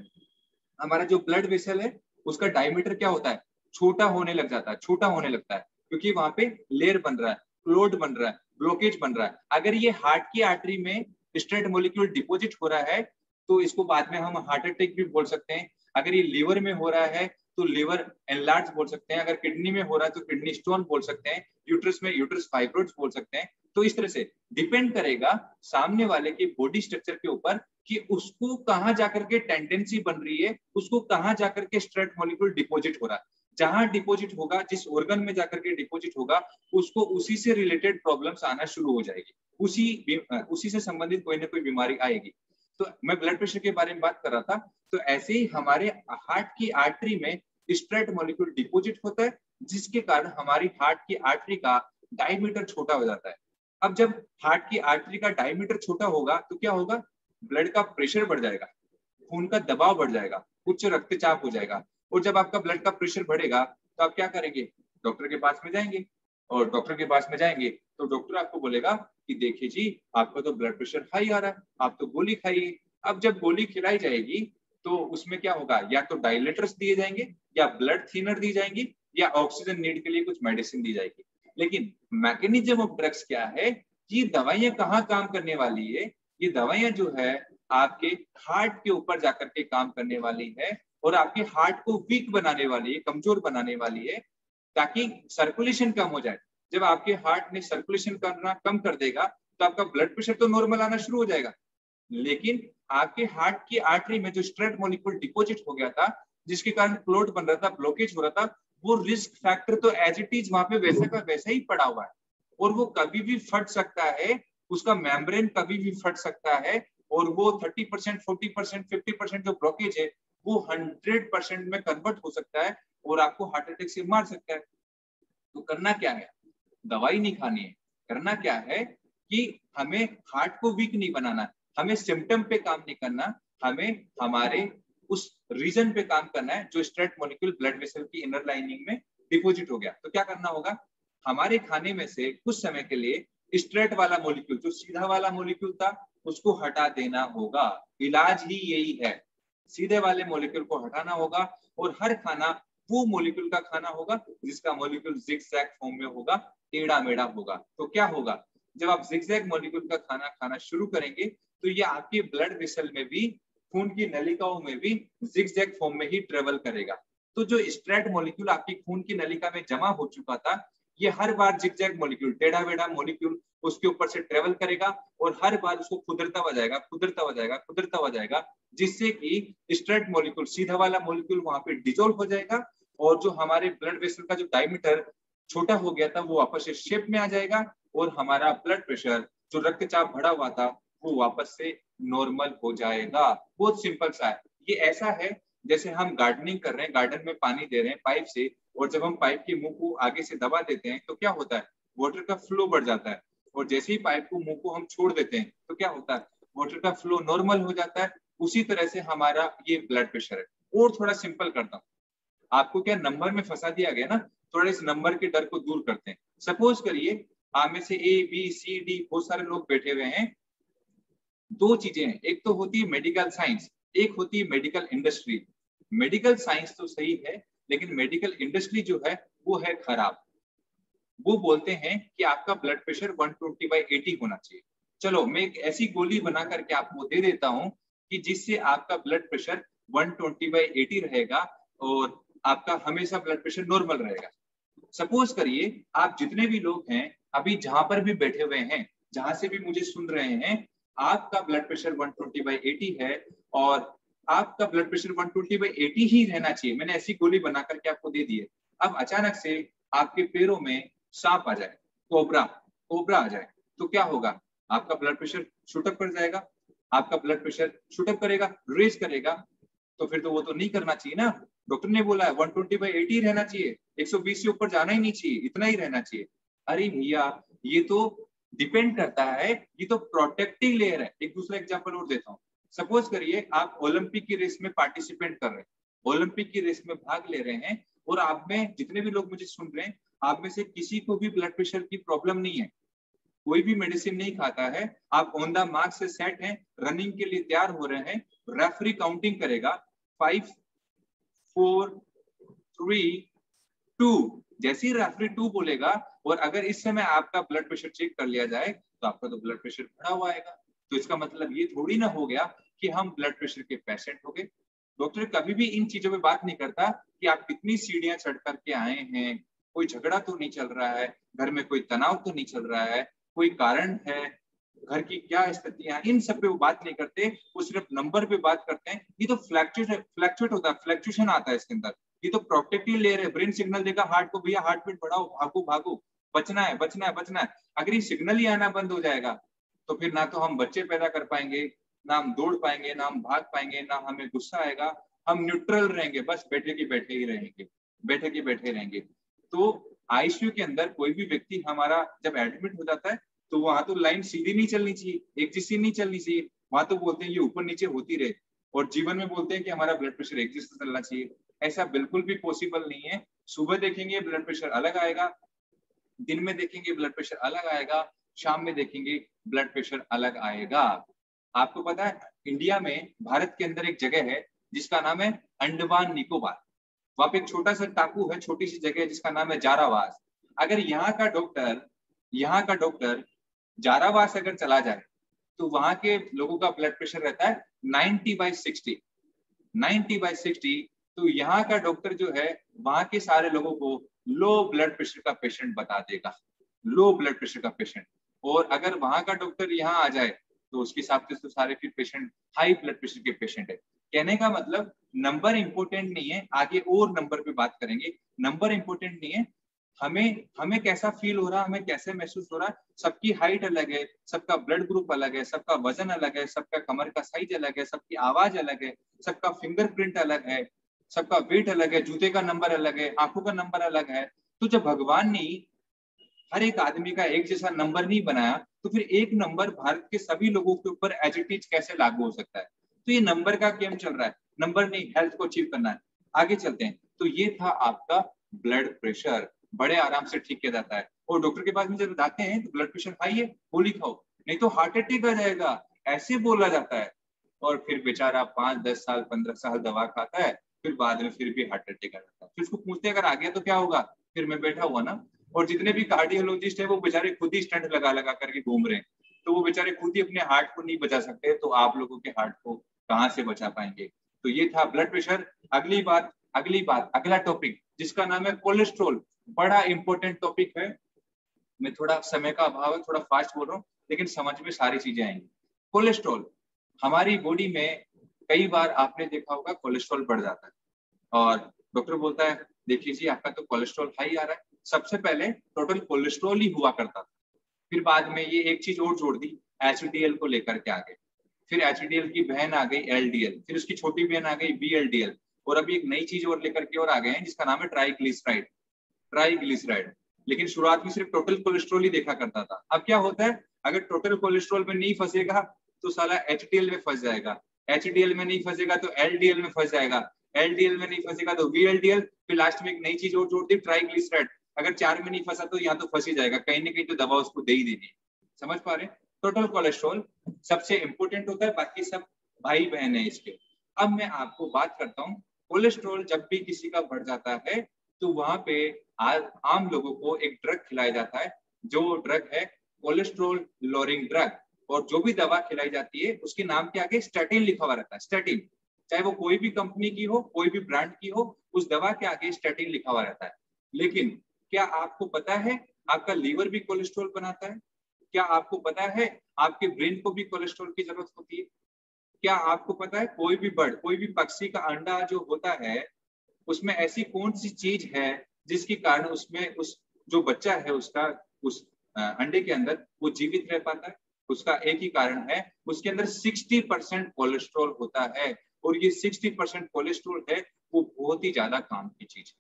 हमारा जो ब्लड वेसल है उसका डायमीटर क्या होता है, छोटा होने लग जाता है, छोटा होने लगता है, क्योंकि वहां पे लेयर बन रहा है, क्लोट बन रहा है, ब्लॉकेज बन रहा है। अगर ये हार्ट की आर्टरी में स्ट्रेट मॉलिक्यूल डिपॉजिट हो रहा है तो इसको बाद में हम हार्ट अटैक भी बोल सकते हैं। अगर ये लीवर में हो रहा है तो लीवर एनलार्ज बोल सकते हैं। अगर किडनी में हो रहा है तो किडनी स्टोन बोल सकते हैं। यूट्रस में यूट्रस फाइब्रोइड्स बोल सकते हैं। तो इस तरह से डिपेंड करेगा सामने वाले के बॉडी स्ट्रक्चर के ऊपर कि उसको कहाँ जाकर के टेंडेंसी बन रही है, उसको कहाँ जाकर के स्ट्रेट मॉलिक्यूल डिपॉजिट हो रहा है। जहां डिपॉजिट होगा, जिस ऑर्गन में जाकर के डिपॉजिट होगा, उसको उसी से रिलेटेड प्रॉब्लम्स आना शुरू हो जाएगी, उसी से संबंधित कोई ना कोई बीमारी आएगी। तो मैं ब्लड प्रेशर के बारे में बात कर रहा था। तो ऐसे ही हमारे हार्ट की आर्टरी में स्ट्रेट मॉलिक्यूल डिपॉजिट होता है, जिसके कारण हमारी हार्ट की आर्टरी का डायमीटर छोटा हो जाता है। अब जब हार्ट की आर्टरी का डायमीटर छोटा होगा तो क्या होगा, ब्लड का प्रेशर बढ़ जाएगा, खून का दबाव बढ़ जाएगा, उच्च रक्तचाप हो जाएगा। और जब आपका ब्लड का प्रेशर बढ़ेगा तो आप क्या करेंगे, डॉक्टर के पास में जाएंगे। और डॉक्टर के पास में जाएंगे तो डॉक्टर आपको बोलेगा कि देखिए जी, आपका तो ब्लड प्रेशर हाई आ रहा है, आप तो गोली खाइए। अब जब गोली खिलाई जाएगी तो उसमें क्या होगा, या तो डायलेटर्स दिए जाएंगे, या ब्लड थिनर दी जाएंगी, या ऑक्सीजन नीड के लिए कुछ मेडिसिन दी जाएगी। लेकिन मैकेनिज्म ऑफ ड्रग्स क्या है, ये दवाइयां कहाँ काम करने वाली है, ये दवाइयां जो है आपके हार्ट के ऊपर जाकर के काम करने वाली है और आपके हार्ट को वीक बनाने वाली है, कमजोर बनाने वाली है, ताकि सर्कुलेशन कम हो जाए। जब आपके हार्ट ने सर्कुलेशन करना कम कर देगा तो आपका ब्लड प्रेशर तो नॉर्मल आना शुरू हो जाएगा। लेकिन आपके हार्ट की आर्टरी में जो स्ट्रेट मॉलिक्यूल डिपॉजिट हो गया था, जिसके कारण क्लोट बन रहा था, ब्लॉकेज हो रहा था, वो रिस्क फैक्टर तो एज इट इज वहां पे वैसा का वैसा ही पड़ा हुआ है और वो कभी भी फट सकता है, उसका मेम्ब्रेन कभी भी फट सकता है। और वो 30%, 40%, 50% जो ब्लॉकेज है वो 100% में कन्वर्ट हो सकता है और आपको हार्ट अटैक से मार सकता है। तो करना क्या है, दवाई नहीं खानी है। करना क्या है कि हमें हार्ट को वीक नहीं बनाना, हमें सिम्टम पे काम नहीं करना, हमें हमारे उस रीजन पे काम करना है जो स्ट्रेट मॉलिक्यूल ब्लड वेसल की इनर लाइनिंग में डिपॉजिट हो गया। तो क्या करना होगा, हमारे खाने में से कुछ समय के लिए स्ट्रेट वाला मॉलिक्यूल, जो सीधा वाला मॉलिक्यूल था, उसको हटा देना होगा। इलाज ही यही है, सीधे वाले मॉलिक्यूल को हटाना होगा और हर खाना वो मॉलिक्यूल का खाना होगा जिसका मॉलिक्यूल जिगजैग फॉर्म में होगा, टेढ़ा मेढ़ा होगा। तो क्या होगा, जब आप जिगजैग मॉलिक्यूल का खाना खाना शुरू करेंगे तो ये आपके ब्लड वेसल में भी, खून की नलिकाओं में भी जिगजैग फॉर्म में ही ट्रेवल करेगा। तो जो स्ट्रेट मॉलिक्यूल आपकी खून की नलिका में जमा हो चुका था, ये हर बार जिगजैग मॉलिक्यूल, टेढ़ा मेढ़ा मॉलिक्यूल उसके ऊपर से ट्रेवल करेगा और हर बार उसको खुदरता हुआ जाएगा, खुदरता हुआ जाएगा, खुदरता हुआ जाएगा, जिससे कि स्ट्रेट मॉलिक्यूल, सीधा वाला मॉलिक्यूल वहां पे डिसॉल्व हो जाएगा और जो हमारे ब्लड वेसल का जो डायमीटर छोटा हो गया था वो वापस से शेप में आ जाएगा और हमारा ब्लड प्रेशर, जो रक्तचाप बढ़ा हुआ था, वो वापस से नॉर्मल हो जाएगा। बहुत सिंपल सा है ये। ऐसा है जैसे हम गार्डनिंग कर रहे हैं, गार्डन में पानी दे रहे हैं पाइप से, और जब हम पाइप के मुंह को आगे से दबा देते हैं तो क्या होता है, वाटर का फ्लो बढ़ जाता है, और जैसे ही पाइप को, मुंह को हम छोड़ देते हैं तो क्या होता है, वाटर का फ्लो नॉर्मल हो जाता है। उसी तरह से हमारा ये ब्लड प्रेशर है। और थोड़ा सिंपल करता हूँ, आपको क्या नंबर में फंसा दिया गया ना, थोड़ा इस नंबर के डर को दूर करते हैं। सपोज करिए आप में से ए बी सी डी बहुत सारे लोग बैठे हुए हैं। दो चीजें हैं, एक तो होती है मेडिकल साइंस, एक होती है मेडिकल इंडस्ट्री। मेडिकल साइंस तो सही है, लेकिन मेडिकल इंडस्ट्री जो है वो है खराब। वो बोलते हैं कि आपका ब्लड प्रेशर 120/80 होना चाहिए। चलो मैं एक ऐसी गोली बना करके आपको दे देता हूं कि जिससे आपका ब्लड प्रेशर 120/80 रहेगा और आपका हमेशा ब्लड प्रेशर नॉर्मल रहेगा। सपोज करिए आप जितने भी लोग हैं अभी जहां पर भी बैठे हुए हैं, जहां से भी मुझे सुन रहे हैं, आपका ब्लड प्रेशर 120/80 है और आपका ब्लड प्रेशर 120/80 ही रहना चाहिए। मैंने ऐसी गोली बना करके आपको दे दी है। अब अचानक से आपके पैरों में सांप आ जाए, कोबरा आ जाए, तो क्या होगा, आपका ब्लड प्रेशर शूट अप कर जाएगा। आपका ब्लड प्रेशर शूट अप करेगा, रेज करेगा, तो फिर तो वो तो नहीं करना चाहिए ना। डॉक्टर ने बोला है 120/80 रहना चाहिए, 120 से ऊपर जाना ही नहीं चाहिए, इतना ही रहना चाहिए। अरे भैया ये तो डिपेंड करता है, ये तो प्रोटेक्टिव लेयर है। एक दूसरा एग्जांपल और देता हूँ। सपोज करिए आप ओलंपिक की रेस में पार्टिसिपेट कर रहे हैं, ओलंपिक की रेस में भाग ले रहे हैं, और आप में जितने भी लोग मुझे सुन रहे हैं, आप में से किसी को भी ब्लड प्रेशर की प्रॉब्लम नहीं है, कोई भी मेडिसिन नहीं खाता है, आप ऑन द मार्क से सेट हैं, रनिंग के लिए तैयार हो रहे हैं। रेफरी काउंटिंग करेगा 5 4 3 2, जैसे ही रेफरी 2 बोलेगा और अगर इस समय आपका ब्लड प्रेशर चेक कर लिया जाए तो आपका तो ब्लड प्रेशर बढ़ा हुआ आएगा। तो इसका मतलब ये थोड़ी ना हो गया कि हम ब्लड प्रेशर के पेशेंट हो गए। डॉक्टर कभी भी इन चीजों में बात नहीं करता कि आप कितनी सीढ़ियां चढ़ करके आए हैं, कोई झगड़ा तो नहीं चल रहा है, घर में कोई तनाव तो नहीं चल रहा है, कोई कारण है, घर की क्या स्थितियां, इन सब पे वो बात नहीं करते, वो सिर्फ नंबर पे बात करते हैं। ये तो फ्लैक्चुएट होता है, फ्लैक्चुएशन आता है इसके अंदर। ये तो प्रोटेक्टिव लेयर है, ब्रेन सिग्नल देगा हार्ट को, भैया हार्ट बीट बढ़ाओ, भागो भागो, बचना है बचना है बचना है। अगर ये सिग्नल ही आना बंद हो जाएगा तो फिर ना तो हम बच्चे पैदा कर पाएंगे, ना हम दौड़ पाएंगे, ना हम भाग पाएंगे, ना हमें गुस्सा आएगा, हम न्यूट्रल रहेंगे, बस बैठे के बैठे ही रहेंगे, बैठे के बैठे रहेंगे। तो आईसीयू के अंदर कोई भी व्यक्ति हमारा जब एडमिट हो जाता है तो वहां तो लाइन सीधी नहीं चलनी चाहिए, एक जैसी नहीं चलनी चाहिए। वहां तो बोलते हैं ये ऊपर नीचे होती रहे, और जीवन में बोलते हैं कि हमारा ब्लड प्रेशर एक जैसा चलना चाहिए। ऐसा बिल्कुल भी पॉसिबल नहीं है। सुबह देखेंगे ब्लड प्रेशर अलग आएगा, दिन में देखेंगे ब्लड प्रेशर अलग आएगा, शाम में देखेंगे ब्लड प्रेशर अलग आएगा। आपको पता है इंडिया में, भारत के अंदर एक जगह है जिसका नाम है अंडमान निकोबार। वहां पे एक छोटा सा टापू है, छोटी सी जगह है जिसका नाम है जारावास। अगर यहाँ का डॉक्टर जारावास अगर चला जाए तो वहां के लोगों का ब्लड प्रेशर रहता है 90/60, 90/60। तो यहाँ का डॉक्टर जो है वहां के सारे लोगों को लो ब्लड प्रेशर का पेशेंट बता देगा, लो ब्लड प्रेशर का पेशेंट। और अगर वहां का डॉक्टर यहाँ आ जाए तो उसके हिसाब से तो सारे फिर पेशेंट हाई ब्लड प्रेशर के पेशेंट है। कहने का मतलब नंबर इंपॉर्टेंट नहीं है, आगे और नंबर पे बात करेंगे। नंबर इंपॉर्टेंट नहीं है, हमें कैसा फील हो रहा है, हमें कैसे महसूस हो रहा है। सबकी हाइट अलग है, सबका ब्लड ग्रुप अलग है, सबका वजन अलग है, सबका कमर का साइज अलग है, सबकी आवाज अलग है, सबका फिंगरप्रिंट अलग है, सबका वेट अलग है, जूते का नंबर अलग है, आंखों का नंबर अलग है। तो जब भगवान ने हर एक आदमी का एक जैसा नंबर नहीं बनाया तो फिर एक नंबर भारत के सभी लोगों के ऊपर एज इट इज कैसे लागू हो सकता है। तो ये नंबर का गेम चल रहा है, नंबर नहीं, हेल्थ को अचीव करना है। आगे चलते हैं। तो ये था आपका ब्लड प्रेशर बड़े आराम से ठीक किया जाता है। और डॉक्टर के पास में जब जाते हैं तो ब्लड प्रेशर हाई है, गोली खाओ नहीं तो हार्ट अटैक आ जाएगा, ऐसे बोला जाता है। और फिर बेचारा 5-10 साल 15 साल दवा खाता है, फिर बाद में फिर भी हार्ट अटैक आ जाता है। फिर उसको पूछते हैं अगर आ गया तो क्या होगा, फिर मैं बैठा हुआ ना। और जितने भी कार्डियोलॉजिस्ट है वो बेचारे खुद ही स्टंट लगा लगा करके घूम रहे हैं, तो वो बेचारे खुद ही अपने हार्ट को नहीं बचा सकते, तो आप लोगों के हार्ट को कहाँ से बचा पाएंगे। तो ये था ब्लड प्रेशर। अगला टॉपिक जिसका नाम है कोलेस्ट्रॉल, बड़ा इंपॉर्टेंट टॉपिक है। मैं थोड़ा समय का अभाव है, थोड़ा फास्ट बोल रहा हूँ, लेकिन समझ में सारी चीजें आएंगी। कोलेस्ट्रॉल हमारी बॉडी में कई बार आपने देखा होगा कोलेस्ट्रॉल बढ़ जाता है और डॉक्टर बोलता है देखिए जी आपका तो कोलेस्ट्रॉल हाई आ रहा है। सबसे पहले टोटल कोलेस्ट्रॉल ही हुआ करता था, फिर बाद में ये एक चीज और जोड़ दी एचडीएल को लेकर के आ गए, फिर एचडीएल की बहन आ गई एलडीएल, फिर उसकी छोटी बहन आ गई बीएलडीएल, और अभी एक नई चीज और लेकर के और आ गए हैं जिसका नाम है ट्राइग्लिसराइड। लेकिन शुरुआत में सिर्फ टोटल कोलेस्ट्रॉल ही देखा करता था। अब क्या होता है, अगर टोटल कोलेस्ट्रॉल में नहीं फंसेगा तो साला एचडीएल में फंस जाएगा, एचडीएल में नहीं फंसेगा तो एलडीएल में फंस जाएगा, एलडीएल में नहीं फंसेगा तो वीएलडीएल, फिर लास्ट में एक नई चीज और जोड़ दी ट्राइग्लिसराइड। अगर 4 में नहीं फंसा तो यहाँ तो फंस ही जाएगा, कहीं ना कहीं तो दवा उसको दे ही देनी। समझ पा रहे? टोटल कोलेस्ट्रॉल सबसे इंपोर्टेंट होता है, बाकी सब भाई बहन है इसके। अब मैं आपको बात करता हूँ, कोलेस्ट्रॉल जब भी किसी का बढ़ जाता है तो वहां पे आम लोगों को एक ड्रग खिलाया जाता है, जो ड्रग है कोलेस्ट्रॉल लोअरिंग ड्रग। और जो भी दवा खिलाई जाती है उसके नाम के आगे स्टैटिन लिखा हुआ रहता है। स्टैटिन चाहे वो कोई भी कंपनी की हो, कोई भी ब्रांड की हो, उस दवा के आगे स्टैटिन लिखा हुआ रहता है। लेकिन क्या आपको पता है आपका लीवर भी कोलेस्ट्रॉल बनाता है? क्या आपको पता है आपके ब्रेन को भी कोलेस्ट्रॉल की जरूरत होती है? क्या आपको पता है कोई भी बर्ड, कोई भी पक्षी का अंडा जो होता है उसमें ऐसी कौन सी चीज है जिसके कारण उसमें उस जो बच्चा है उसका उस अंडे के अंदर वो जीवित रह पाता है? उसका एक ही कारण है, उसके अंदर 60% कोलेस्ट्रॉल होता है, और ये 60% कोलेस्ट्रॉल है वो बहुत ही ज्यादा काम की चीज है।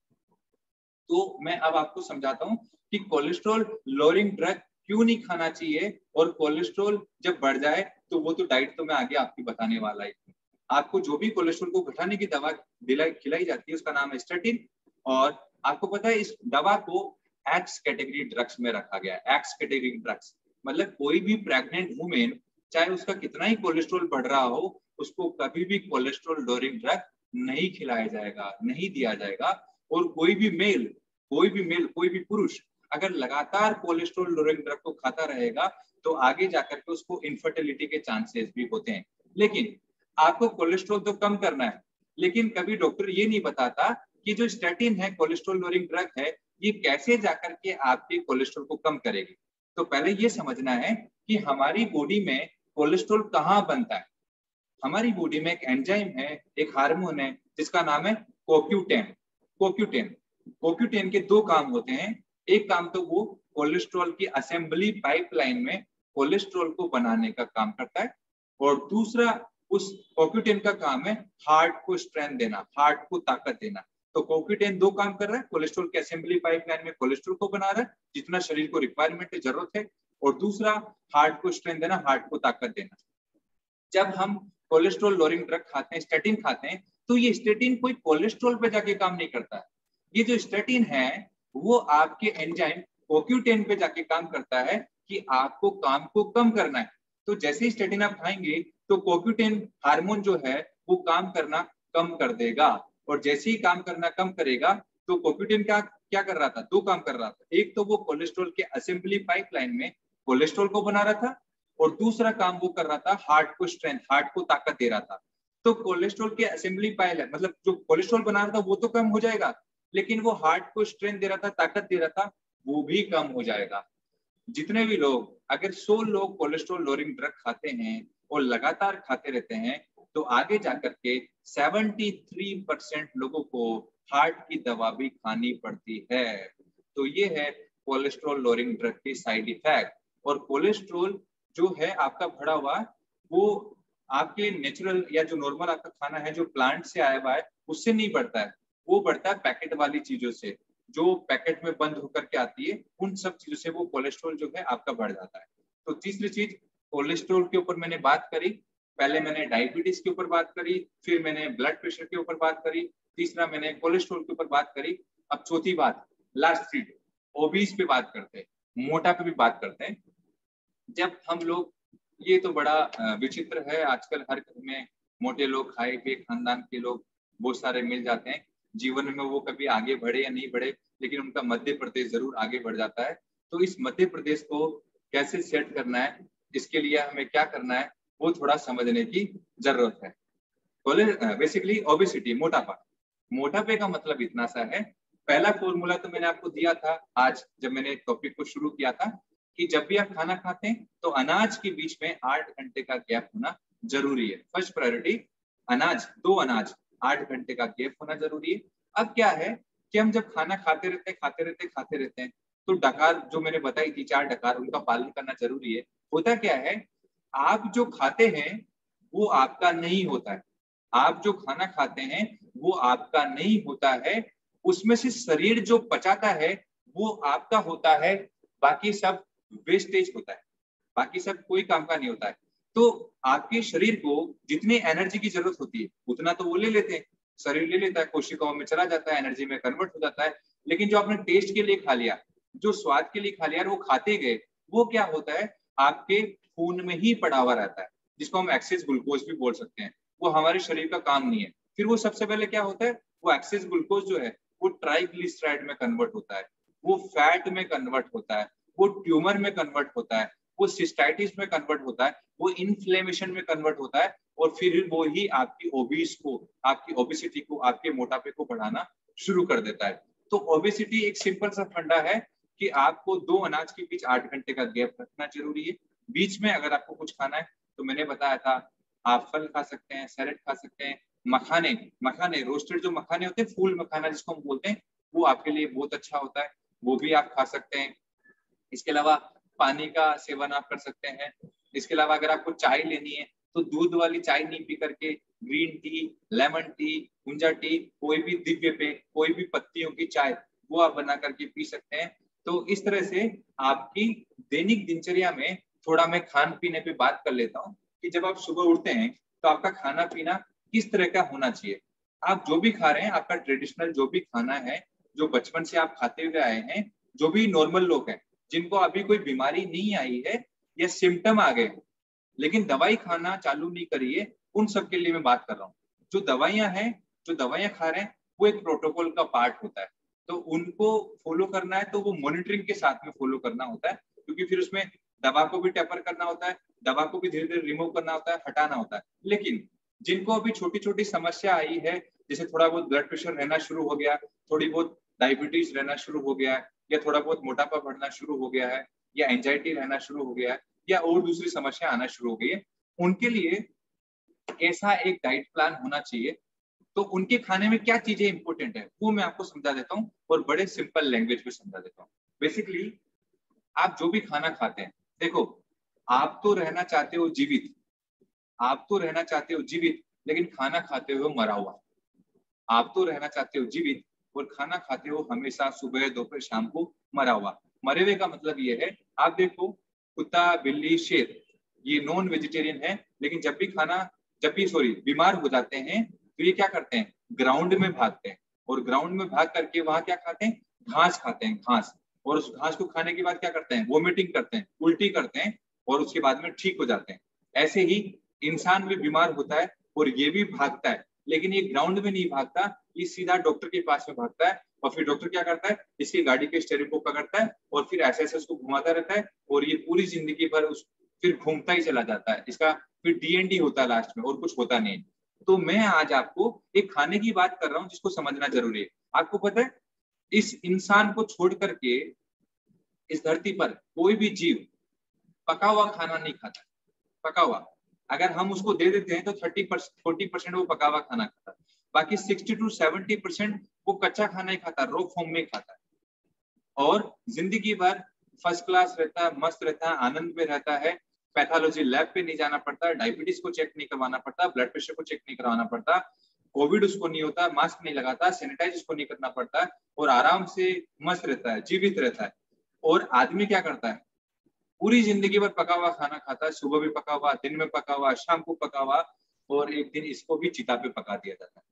तो मैं अब आपको समझाता हूँ कि कोलेस्ट्रॉल लोअरिंग ड्रग क्यों नहीं खाना चाहिए, और कोलेस्ट्रॉल जब बढ़ जाए तो वो तो डाइट तो मैं आगे आपकी बताने वाला ही हूँ। आपको जो भी कोलेस्ट्रॉल को घटाने की दवा खिलाई जाती है उसका नाम है स्टैटिन, और आपको पता है इस दवा को एक्स कैटेगरी ड्रग्स में रखा गया है। एक्स कैटेगरी ड्रग्स मतलब कोई भी प्रेग्नेंट वुमेन चाहे उसका कितना ही कोलेस्ट्रॉल बढ़ रहा हो, उसको कभी भी कोलेस्ट्रॉल लोअरिंग ड्रग नहीं खिलाया जाएगा, नहीं दिया जाएगा। और कोई भी पुरुष अगर लगातार कोलेस्ट्रॉल लोअरिंग ड्रग को खाता रहेगा तो आगे जाकर के उसको इनफर्टिलिटी के चांसेस भी होते हैं। लेकिन आपको कोलेस्ट्रॉल तो कम करना है, लेकिन कभी डॉक्टर ये नहीं बताता कि जो स्टैटिन है कोलेस्ट्रॉल लोअरिंग ड्रग है, ये कैसे जाकर के आपके कोलेस्ट्रॉल को कम करेगी। तो पहले ये समझना है कि हमारी बॉडी में कोलेस्ट्रॉल कहाँ बनता है। हमारी बॉडी में एक एंजाइम है, एक हार्मोन है जिसका नाम है कोक्यूटेन के दो काम होते हैं। एक काम तो वो कोलेस्ट्रॉल की असेंबली पाइपलाइन में कोलेस्ट्रॉल को बनाने का काम करता है, और दूसरा उस कोक्यूटेन का काम है हार्ट को स्ट्रेंथ देना, हार्ट को ताकत देना। तो कोक्यूटेन दो काम कर रहा है, कोलेस्ट्रॉल के असेंबली पाइपलाइन में कोलेस्ट्रॉल को बना रहा है जितना शरीर को रिक्वायरमेंट है, जरूरत है, और दूसरा हार्ट को स्ट्रेंथ देना, हार्ट को ताकत देना। जब हम कोलेस्ट्रॉल लोअरिंग ड्रग खाते हैं, स्टैटिन खाते हैं, तो ये स्टैटिन कोई कोलेस्ट्रॉल पे जाके काम नहीं करता है। ये जो स्टैटिन है वो आपके एंजाइम कोक्यूटेन पे जाके काम करता है कि आपको काम को कम करना है। तो जैसे ही स्टैटिन आप खाएंगे तो कोक्यूटेन हार्मोन जो है वो काम करना कम कर देगा, और जैसे ही काम करना कम करेगा तो कोक्यूटेन क्या कर रहा था, दो काम कर रहा था। एक तो वो कोलेस्ट्रॉल के असेंबली पाइपलाइन में कोलेस्ट्रॉल को बना रहा था, और दूसरा काम वो कर रहा था हार्ट को स्ट्रेंथ, हार्ट को ताकत दे रहा था। तो कोलेस्ट्रॉल के असेंबली पाइपलाइन मतलब जो कोलेस्ट्रॉल बना रहा था वो तो कम हो जाएगा, लेकिन वो हार्ट को स्ट्रेंथ दे रहा था, ताकत दे रहा था, वो भी कम हो जाएगा। जितने भी लोग अगर 100 लोग कोलेस्ट्रॉल लोअरिंग ड्रग खाते हैं और लगातार खाते रहते हैं तो आगे जाकर के 73% लोगों को हार्ट की दवा भी खानी पड़ती है। तो ये है कोलेस्ट्रॉल लोअरिंग ड्रग के साइड इफेक्ट। और कोलेस्ट्रॉल जो है आपका बढ़ा हुआ वो आपके नेचुरल या जो नॉर्मल आपका खाना है जो प्लांट से आया हुआ है उससे नहीं बढ़ता है, वो बढ़ता है पैकेट वाली चीजों से, जो पैकेट में बंद होकर के आती है, उन सब चीजों से वो कोलेस्ट्रॉल जो है आपका बढ़ जाता है। तो तीसरी चीज कोलेस्ट्रॉल के ऊपर मैंने बात करी, पहले मैंने डायबिटीज के ऊपर बात करी, फिर मैंने ब्लड प्रेशर के ऊपर बात करी, तीसरा मैंने कोलेस्ट्रॉल के ऊपर बात करी। अब चौथी बात, लास्ट सीट, ओबीस पे बात करते हैं, मोटा पे भी बात करते हैं। जब हम लोग, ये तो बड़ा विचित्र है, आजकल हर घर में मोटे लोग, खाए पिए खानदान के लोग बहुत सारे मिल जाते हैं। जीवन में वो कभी आगे बढ़े या नहीं बढ़े, लेकिन उनका मध्य प्रदेश जरूर आगे बढ़ जाता है। तो इस मध्य प्रदेश को कैसे सेट करना है, इसके लिए हमें क्या करना है, वो थोड़ा समझने की जरूरत है। बेसिकली ओबेसिटी, मोटापा। मोटापे का मतलब इतना सा है, पहला फॉर्मूला तो मैंने आपको दिया था आज जब मैंने टॉपिक को शुरू किया था, कि जब भी आप खाना खाते हैं तो अनाज के बीच में 8 घंटे का गैप होना जरूरी है। फर्स्ट प्रायोरिटी अनाज, 2 अनाज 8 घंटे का गैप होना जरूरी है। अब क्या है कि हम जब खाना खाते रहते हैं तो डकार जो मैंने बताई थी, 4 डकार, उनका पालन करना जरूरी है। होता क्या है, आप जो खाते हैं वो आपका नहीं होता है, आप जो खाना खाते हैं वो आपका नहीं होता है, उसमें से शरीर जो पचाता है वो आपका होता है, बाकी सब वेस्टेज होता है, बाकी सब कोई काम का नहीं होता है। तो आपके शरीर को जितनी एनर्जी की जरूरत होती है उतना तो वो ले लेते हैं, शरीर ले लेता है, कोशिकाओं में चला जाता है, एनर्जी में कन्वर्ट हो जाता है। लेकिन जो आपने टेस्ट के लिए खा लिया, जो स्वाद के लिए खा लिया, वो खाते गए, वो क्या होता है, आपके खून में ही पड़ा हुआ रहता है, जिसको हम एक्सेस ग्लूकोज भी बोल सकते हैं। वो हमारे शरीर का काम नहीं है। फिर वो सबसे पहले क्या होता है, वो एक्सेस ग्लूकोज जो है वो ट्राइग्लिसराइड में कन्वर्ट होता है, वो फैट में कन्वर्ट होता है, वो ट्यूमर में कन्वर्ट होता है, वो सिस्टाइटिस में कन्वर्ट होता है, वो इन्फ्लेमेशन में कन्वर्ट होता है, और फिर वो ही आपकी ओबीस को, आपकी ओबेसिटी को, आपके मोटापे को बढ़ाना शुरू कर देता है। तो ओबेसिटी एक सिंपल सा फंडा है कि आपको 2 अनाज के बीच 8 घंटे का गैप रखना जरूरी है। बीच में अगर आपको कुछ खाना है तो मैंने बताया था, आप फल खा सकते हैं, सैलेड खा सकते हैं, मखाने रोस्टेड जो मखाने होते हैं, फूल मखाना जिसको हम बोलते हैं, वो आपके लिए बहुत अच्छा होता है, वो भी आप खा सकते हैं। इसके अलावा पानी का सेवन आप कर सकते हैं। इसके अलावा अगर आपको चाय लेनी है तो दूध वाली चाय नहीं पी करके ग्रीन टी, लेमन टी, गुंजा टी, कोई भी दिव्य पे, कोई भी पत्तियों की चाय, वो आप बना करके पी सकते हैं। तो इस तरह से आपकी दैनिक दिनचर्या में थोड़ा मैं खान पीने पे बात कर लेता हूँ कि जब आप सुबह उठते हैं तो आपका खाना पीना किस तरह का होना चाहिए। आप जो भी खा रहे हैं, आपका ट्रेडिशनल जो भी खाना है, जो बचपन से आप खाते हुए आए हैं, जो भी नॉर्मल लोग हैं, जिनको अभी कोई बीमारी नहीं आई है या सिम्टम आ गए लेकिन दवाई खाना चालू नहीं करी है, उन सब के लिए मैं बात कर रहा हूँ। जो दवाइयां हैं, जो दवाइयां खा रहे हैं, वो एक प्रोटोकॉल का पार्ट होता है, तो उनको फॉलो करना है तो वो मॉनिटरिंग के साथ में फॉलो करना होता है, क्योंकि फिर उसमें दवा को भी टेपर करना होता है, दवा को भी धीरे धीरे रिमूव करना होता है, हटाना होता है। लेकिन जिनको अभी छोटी छोटी समस्या आई है, जैसे थोड़ा बहुत ब्लड प्रेशर रहना शुरू हो गया, थोड़ी बहुत डायबिटीज रहना शुरू हो गया है, या थोड़ा बहुत मोटापा बढ़ना शुरू हो गया है, या एंजाइटी रहना शुरू हो गया है, या और दूसरी समस्या आना शुरू हो गई है, उनके लिए ऐसा एक डाइट प्लान होना चाहिए। तो उनके खाने में क्या चीजें इंपॉर्टेंट है वो मैं आपको समझा देता हूँ, और बड़े सिंपल लैंग्वेज में समझा देता हूँ। बेसिकली आप जो भी खाना खाते हैं, देखो, आप तो रहना चाहते हो जीवित, आप तो रहना चाहते हो जीवित, लेकिन खाना खाते हो मरा हुआ। आप तो रहना चाहते हो जीवित और खाना खाते हो हमेशा सुबह दोपहर शाम को मरा हुआ। मरे हुए का मतलब ये है, आप देखो, कुत्ता, बिल्ली, शेर, ये नॉन वेजिटेरियन है, लेकिन जब भी सॉरी बीमार हो जाते हैं तो ये क्या करते हैं, ग्राउंड में भागते हैं, और ग्राउंड में भाग करके वहां क्या खाते हैं, घास खाते हैं, घास। और उस घास को खाने के बाद क्या करते हैं, वोमिटिंग करते हैं, उल्टी करते हैं, और उसके बाद में ठीक हो जाते हैं। ऐसे ही इंसान भी बीमार होता है और ये भी भागता है, लेकिन ये ग्राउंड में नहीं भागता, ये सीधा डॉक्टर के पास में भागता है, और फिर डॉक्टर क्या करता है, इसकी गाड़ी के स्टीयरिंग को पकड़ता है और फिर ऐसे ऐसे उसको घुमाता रहता है, और ये पूरी जिंदगी भर उस फिर घूमता ही चला जाता है। इसका फिर डीएनडी होता है लास्ट में, और कुछ होता नहीं। तो मैं आज आपको एक खाने की बात कर रहा हूँ जिसको समझना जरूरी है। आपको पता है, इस इंसान को छोड़ करके इस धरती पर कोई भी जीव पका हुआ खाना नहीं खाता। पका हुआ अगर हम उसको दे देते हैं तो 40% वो पका हुआ खाना खाता है, बाकी 60 to 70% वो कच्चा खाना ही खाता है, रॉ फॉर्म में खाता है, और जिंदगी भर फर्स्ट क्लास रहता है, मस्त रहता है, आनंद में रहता है। पैथोलॉजी लैब पे नहीं जाना पड़ता, डायबिटीज को चेक नहीं करवाना पड़ता, ब्लड प्रेशर को चेक नहीं करवाना पड़ता, कोविड उसको नहीं होता, मास्क नहीं लगाता, सैनिटाइज उसको नहीं करना पड़ता, और आराम से मस्त रहता है, जीवित रहता है। और आदमी क्या करता है, पूरी जिंदगी भर पका हुआ खाना खाता है, सुबह भी पका हुआ, दिन में पका हुआ, शाम को पका हुआ, और एक दिन इसको भी चिता पे पका दिया जाता है।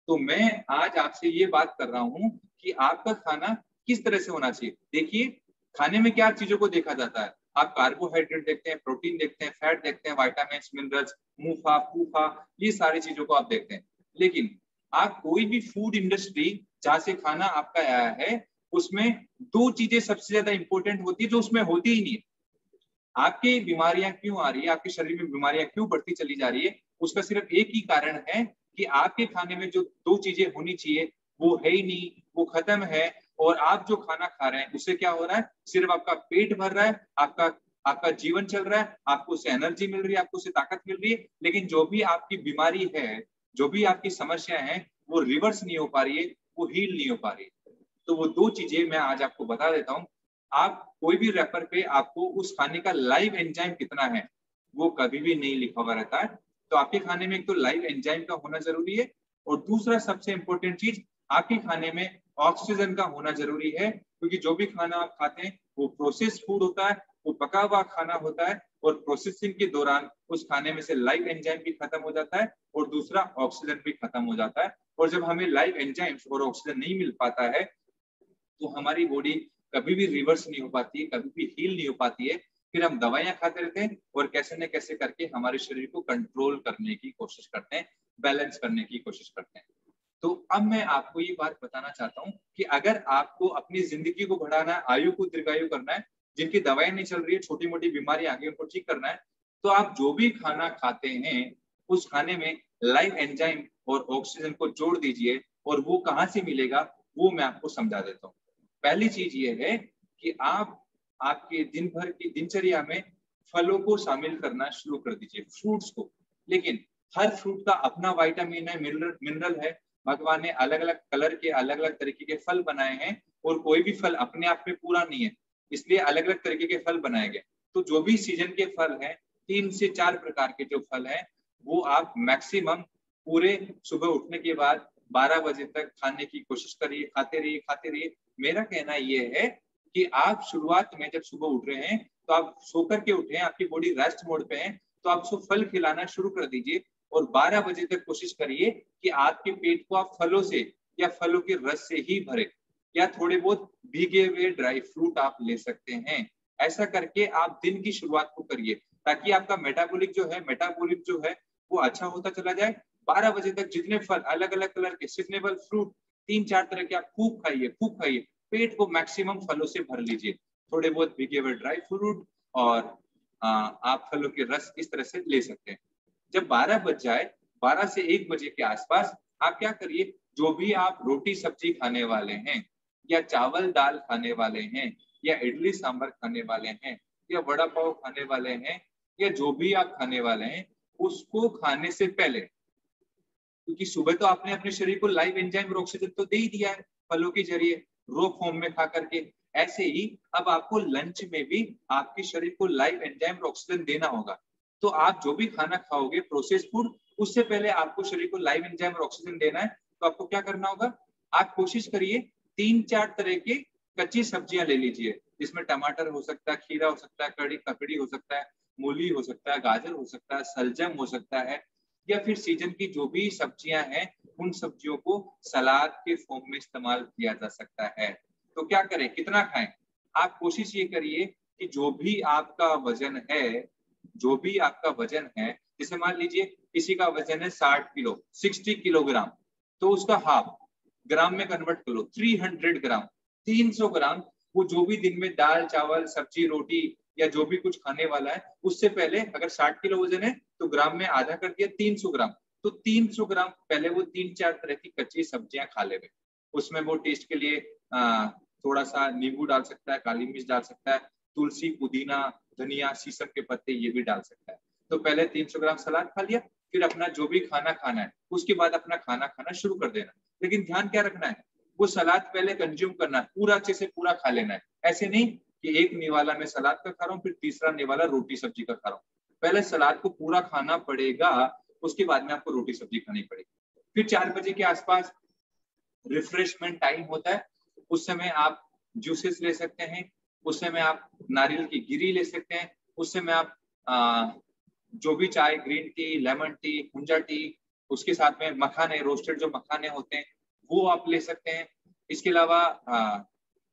तो मैं आज आपसे ये बात कर रहा हूँ कि आपका खाना किस तरह से होना चाहिए। देखिए, खाने में क्या चीजों को देखा जाता है, आप कार्बोहाइड्रेट देखते हैं, प्रोटीन देखते हैं, फैट देखते हैं, विटामिन मिनरल्स, मुफा फूफा, ये सारी चीजों को आप देखते हैं। लेकिन आप कोई भी फूड इंडस्ट्री जहां से खाना आपका आया है, उसमें दो चीजें सबसे ज्यादा इंपॉर्टेंट होती है जो उसमें होती ही नहीं है। आपकी बीमारियां क्यों आ रही है, आपके शरीर में बीमारियां क्यों बढ़ती चली जा रही है, उसका सिर्फ एक ही कारण है कि आपके खाने में जो दो चीजें होनी चाहिए वो है ही नहीं, वो खत्म है। और आप जो खाना खा रहे हैं उससे क्या हो रहा है, सिर्फ आपका पेट भर रहा है, आपका आपका जीवन चल रहा है, आपको उससे एनर्जी मिल रही है, आपको उससे ताकत मिल रही है, लेकिन जो भी आपकी बीमारी है, जो भी आपकी समस्या है, वो रिवर्स नहीं हो पा रही है, वो हील नहीं हो पा रही है। तो वो दो चीजें मैं आज आपको बता देता हूँ। आप कोई भी रैपर पे आपको उस खाने का लाइव एंजाइम कितना है वो कभी भी नहीं लिखा हुआ रहता है। तो आपके खाने में एक तो लाइव एंजाइम का होना जरूरी है, और दूसरा सबसे इंपॉर्टेंट चीज, आपके खाने में ऑक्सीजन का होना जरूरी है, क्योंकि जो भी खाना आप खाते हैं वो प्रोसेस फूड होता है, वो पका हुआ खाना होता है, और प्रोसेसिंग के दौरान उस खाने में से लाइव एंजाइम भी खत्म हो जाता है और दूसरा ऑक्सीजन भी खत्म हो जाता है। और जब हमें लाइव एंजाइम्स और ऑक्सीजन नहीं मिल पाता है तो हमारी बॉडी कभी भी रिवर्स नहीं हो पाती है, कभी भी हील नहीं हो पाती है। फिर हम दवाइयां खाते रहते हैं और कैसे न कैसे करके हमारे शरीर को कंट्रोल करने की कोशिश करते हैं, बैलेंस करने की कोशिश करते हैं। तो अब मैं आपको ये बात बताना चाहता हूँ कि अगर आपको अपनी जिंदगी को बढ़ाना है, आयु को दीर्घायु करना है, जिनकी दवाई नहीं चल रही है, छोटी मोटी बीमारी आ गई उनको ठीक करना है, तो आप जो भी खाना खाते हैं उस खाने में लाइव एंजाइम और ऑक्सीजन को जोड़ दीजिए। और वो कहाँ से मिलेगा वो मैं आपको समझा देता हूँ। पहली चीज ये है कि आप आपके दिन भर की दिनचर्या में फलों को शामिल करना शुरू कर दीजिए, फ्रूट्स को। लेकिन हर फ्रूट का अपना विटामिन है, मिनरल है। भगवान ने अलग अलग कलर के अलग अलग तरीके के फल बनाए हैं, और कोई भी फल अपने आप में पूरा नहीं है, इसलिए अलग अलग तरीके के फल बनाए गए। तो जो भी सीजन के फल हैं, 3 से 4 प्रकार के जो फल हैं, वो आप मैक्सिमम पूरे सुबह उठने के बाद 12 बजे तक खाने की कोशिश करिए, खाते रहिए खाते रहिए। मेरा कहना ये है कि आप शुरुआत में जब सुबह उठ रहे हैं तो आप सोकर के उठे हैं, आपकी बॉडी रेस्ट मोड पे है, तो आप उसको फल खिलाना शुरू कर दीजिए। और 12 बजे तक कोशिश करिए कि आपके पेट को आप फलों से या फलों के रस से ही भरे, या थोड़े बहुत भीगे हुए ड्राई फ्रूट आप ले सकते हैं। ऐसा करके आप दिन की शुरुआत को करिए, ताकि आपका मेटाबॉलिक जो है वो अच्छा होता चला जाए। 12 बजे तक जितने फल, अलग अलग कलर के सीजनेबल फ्रूट, 3-4 तरह के आप खूब खाइए, पेट को मैक्सिमम फलों से भर लीजिए, थोड़े बहुत भीगे हुए ड्राई फ्रूट, और आप फलों के रस इस तरह से ले सकते हैं। जब 12 बज जाए, 12 से 1 बजे के आसपास आप क्या करिए, जो भी आप रोटी सब्जी खाने वाले हैं, या चावल दाल खाने वाले हैं, या इडली सांभर खाने वाले हैं, या वड़ा पाव खाने वाले हैं, या जो भी आप खाने वाले हैं, उसको खाने से पहले, क्योंकि सुबह तो आपने अपने शरीर को लाइव एंजाइम और ऑक्सीजन तो दे ही दिया है फलों के जरिए, रो फॉर्म में खा करके, ऐसे ही अब आपको लंच में भी आपके शरीर को लाइव एंजाइम और ऑक्सीजन देना होगा। तो आप जो भी खाना खाओगे प्रोसेस फूड, उससे पहले आपको शरीर को लाइव एंजाइम और ऑक्सीजन देना है। तो आपको क्या करना होगा, आप कोशिश करिए 3-4 तरह के कच्ची सब्जियां ले लीजिए, जिसमें टमाटर हो सकता है, खीरा हो सकता है, ककड़ी हो सकता है, मूली हो सकता है, गाजर हो सकता है, सलजम हो सकता है, या फिर सीजन की जो भी सब्जियां हैं उन सब्जियों को सलाद के फॉर्म में इस्तेमाल किया जा सकता है। तो क्या करें, कितना खाएं, आप कोशिश ये करिए कि जो भी आपका वजन है, जैसे मान लीजिए किसी का वजन है 60 किलो, 60 किलोग्राम, तो उसका हाफ ग्राम में कन्वर्ट कर लो, 300 ग्राम, 300 ग्राम। वो जो भी दिन में दाल चावल सब्जी रोटी या जो भी कुछ खाने वाला है, उससे पहले अगर 60 किलो वजन है तो ग्राम में आधा कर दिया, 300 ग्राम। तो 300 ग्राम पहले वो 3-4 तरह की कच्ची सब्जियां खा ले। उसमें वो टेस्ट के लिए थोड़ा सा नींबू डाल सकता है, काली मिर्च डाल सकता है, तुलसी पुदीना धनिया शीशम के पत्ते ये भी डाल सकता है। तो पहले 300 ग्राम सलाद खा लिया, फिर अपना जो भी खाना खाना है उसके बाद अपना खाना खाना शुरू कर देना। लेकिन ध्यान क्या रखना है, वो सलाद पहले कंज्यूम करना है, पूरा अच्छे से पूरा खा लेना है। ऐसे नहीं कि एक निवाला मैं सलाद का खा रहा हूँ, फिर तीसरा निवाला रोटी सब्जी का खा रहा हूँ। पहले सलाद को पूरा खाना पड़ेगा, उसके बाद में आपको रोटी सब्जी खानी पड़ेगी। फिर 4 बजे के आसपास रिफ्रेशमेंट टाइम होता है, उस समय आप जूसेस ले सकते हैं, उस समय आप नारियल की गिरी ले सकते हैं, उस समय आप जो भी चाय, ग्रीन टी, लेमन टी, कुंजा टी, उसके साथ में मखाने, रोस्टेड जो मखाने होते हैं वो आप ले सकते हैं। इसके अलावा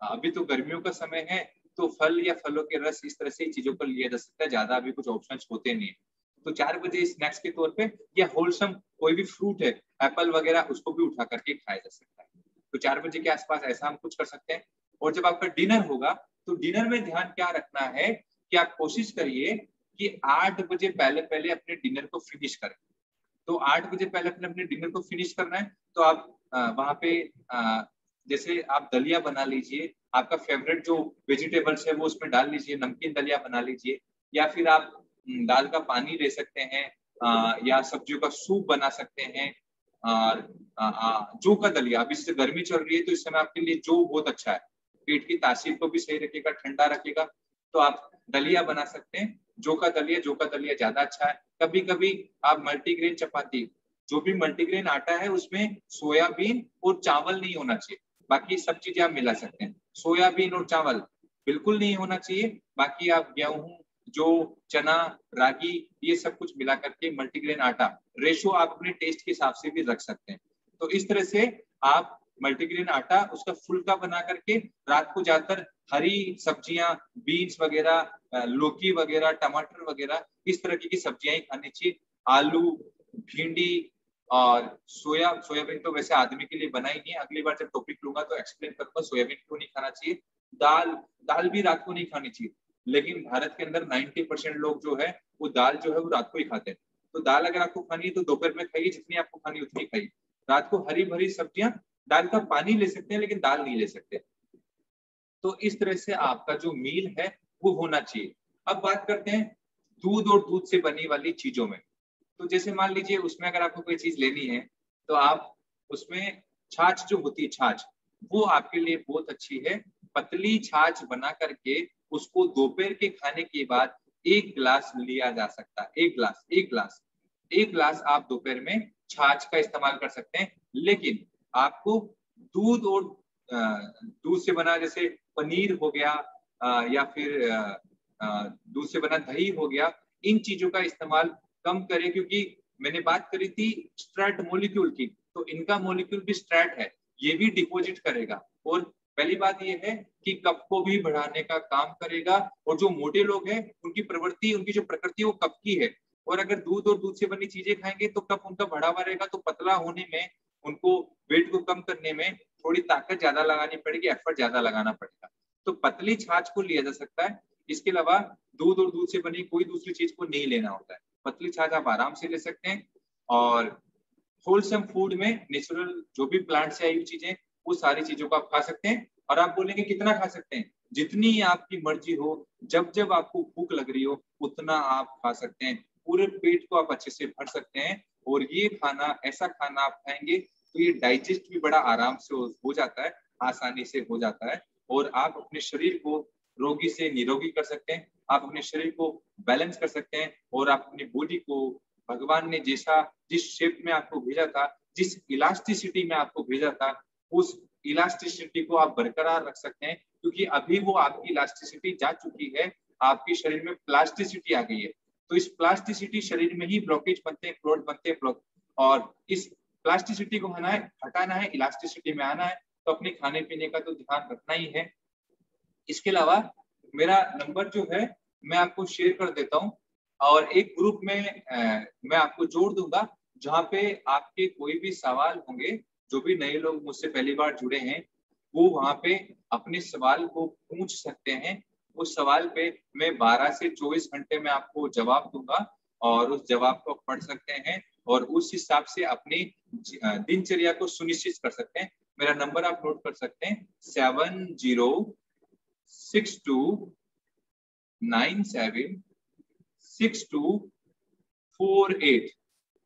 अभी तो गर्मियों का समय है, तो फल या फलों के रस, इस तरह से चीजों को लिया जा सकता है, ज्यादा अभी कुछ ऑप्शंस होते नहीं है। तो 4 बजे स्नैक्स के तौर पे या होलसम कोई भी फ्रूट है, एप्पल वगैरह, उसको भी उठा करके खाया जा सकता है। तो 4 बजे के आसपास ऐसा हम कुछ कर सकते हैं। और जब आपका डिनर होगा तो डिनर में ध्यान क्या रखना है कि आप कोशिश करिए कि 8 बजे पहले पहले अपने डिनर को फिनिश करें। तो 8 बजे पहले अपने डिनर को फिनिश करना है, तो आप वहां पे जैसे आप दलिया बना लीजिए, आपका फेवरेट जो वेजिटेबल्स है वो उसमें डाल लीजिए, नमकीन दलिया बना लीजिए, या फिर आप दाल का पानी ले सकते हैं, या सब्जियों का सूप बना सकते हैं। जौ का दलिया, अभी इससे गर्मी चल रही है तो इस समय आपके लिए जौ बहुत अच्छा है, पेट की तासीर को भी सही रखेगा, ठंडा रखेगा। तो आप दलिया बना सकते हैं, जौ का दलिया ज्यादा अच्छा है। कभी कभी आप मल्टीग्रेन चपाती, जो भी मल्टीग्रेन आटा है उसमें सोयाबीन और चावल नहीं होना चाहिए, बाकी सब चीजें आप मिला सकते हैं। सोयाबीन और चावल बिल्कुल नहीं होना चाहिए, बाकी आप गेहूं, जो चना, रागी, ये सब कुछ मिला करके मल्टीग्रेन आटा, रेशो आप अपने टेस्ट के हिसाब से भी रख सकते हैं। तो इस तरह से आप मल्टीग्रेन आटा उसका फुल्का बना करके रात को ज्यादातर हरी सब्जियां, बीन्स वगैरह, लौकी वगैरह, टमाटर वगैरह, इस तरह की सब्जियां ही खानी चाहिए। आलू, भिंडी और सोयाबीन तो वैसे आदमी के लिए बना ही नहीं है, अगली बार जब टॉपिक लूंगा तो एक्सप्लेन करूंगा सोयाबीन क्यों नहीं खाना चाहिए। दाल भी रात को नहीं खानी चाहिए, लेकिन भारत के अंदर 90% लोग जो है वो दाल जो है वो रात को ही खाते हैं। तो दाल अगर आपको खानी है तो दोपहर में खाइए, जितनी आपको खानी है उतनी खाइए। रात को हरी भरी सब्जियां, दाल का पानी ले सकते हैं लेकिन दाल नहीं ले सकते। तो इस तरह से आपका जो मील है वो होना चाहिए। अब बात करते हैं दूध और दूध से बनी वाली चीजों में। तो जैसे मान लीजिए उसमें अगर आपको कोई चीज लेनी है तो आप उसमें छाछ जो होती है, छाछ, वो आपके लिए बहुत अच्छी है। पतली छाछ बना करके उसको दोपहर के खाने के बाद 1 गिलास लिया जा सकता है। 1 गिलास आप दोपहर में छाछ का इस्तेमाल कर सकते हैं। लेकिन आपको दूध और दूध से बना जैसे पनीर हो गया, या फिर दूध से बना दही हो गया, इन चीजों का इस्तेमाल कम करें, क्योंकि मैंने बात करी थी स्ट्रैट मॉलिक्यूल की, तो इनका मॉलिक्यूल भी स्ट्रैट है, ये भी डिपॉजिट करेगा। और पहली बात ये है कि कफ को भी बढ़ाने का काम करेगा। और जो मोटे लोग हैं उनकी प्रवृत्ति, उनकी जो प्रकृति वो कफ की है, और अगर दूध और दूध से बनी चीजें खाएंगे तो कफ उनका बढ़ा हुआ रहेगा। तो पतला होने में, उनको वेट को कम करने में थोड़ी ताकत ज्यादा लगानी पड़ेगी, एफर्ट ज्यादा लगाना पड़ेगा। तो पतली छाछ को लिया जा सकता है। इसके अलावा दूध और दूध से बनी कोई दूसरी चीज को नहीं लेना होता है। पतली छाछ आप आराम से ले सकते हैं। और होलसम फूड में नेचुरल जो भी प्लांट से आई हुई चीजें, वो सारी चीजों को आप खा सकते हैं। और आप बोलेंगे कितना खा सकते हैं? जितनी आपकी मर्जी हो, जब जब आपको भूख लग रही हो उतना आप खा सकते हैं। पूरे पेट को आप अच्छे से भर सकते हैं। और ये खाना, ऐसा खाना आप खाएंगे तो ये डाइजेस्ट भी बड़ा आराम से हो जाता है, आसानी से हो जाता है। और आप अपने शरीर को रोगी से निरोगी कर सकते हैं, आप अपने शरीर को बैलेंस कर सकते हैं। और आप अपनी बॉडी को भगवान ने जिस शेप में आपको भेजा था, जिस इलास्टिसिटी में आपको भेजा था, उस इलास्टिसिटी को आप बरकरार रख सकते हैं। क्योंकि अभी वो आपकी इलास्टिसिटी जा चुकी है, आपके शरीर में प्लास्टिसिटी आ गई है। तो इस प्लास्टिसिटी शरीर में ही ब्लॉकेज बनते हैं, क्लॉट बनते हैं, और इस प्लास्टिसिटी को हटाना है, इलास्टिसिटी में आना है। तो अपने खाने पीने का तो ध्यान रखना ही है। इसके अलावा मेरा नंबर जो है मैं आपको शेयर कर देता हूँ, और एक ग्रुप में मैं आपको जोड़ दूंगा, जहाँ पे आपके कोई भी सवाल होंगे, जो भी नए लोग मुझसे पहली बार जुड़े हैं वो वहाँ पे अपने सवाल को पूछ सकते हैं। उस सवाल पे मैं 12 से 24 घंटे में आपको जवाब दूंगा, और उस जवाब को पढ़ सकते हैं और उस हिसाब से अपनी दिनचर्या को सुनिश्चित कर सकते हैं। मेरा नंबर आप नोट कर सकते हैं, 7062976248।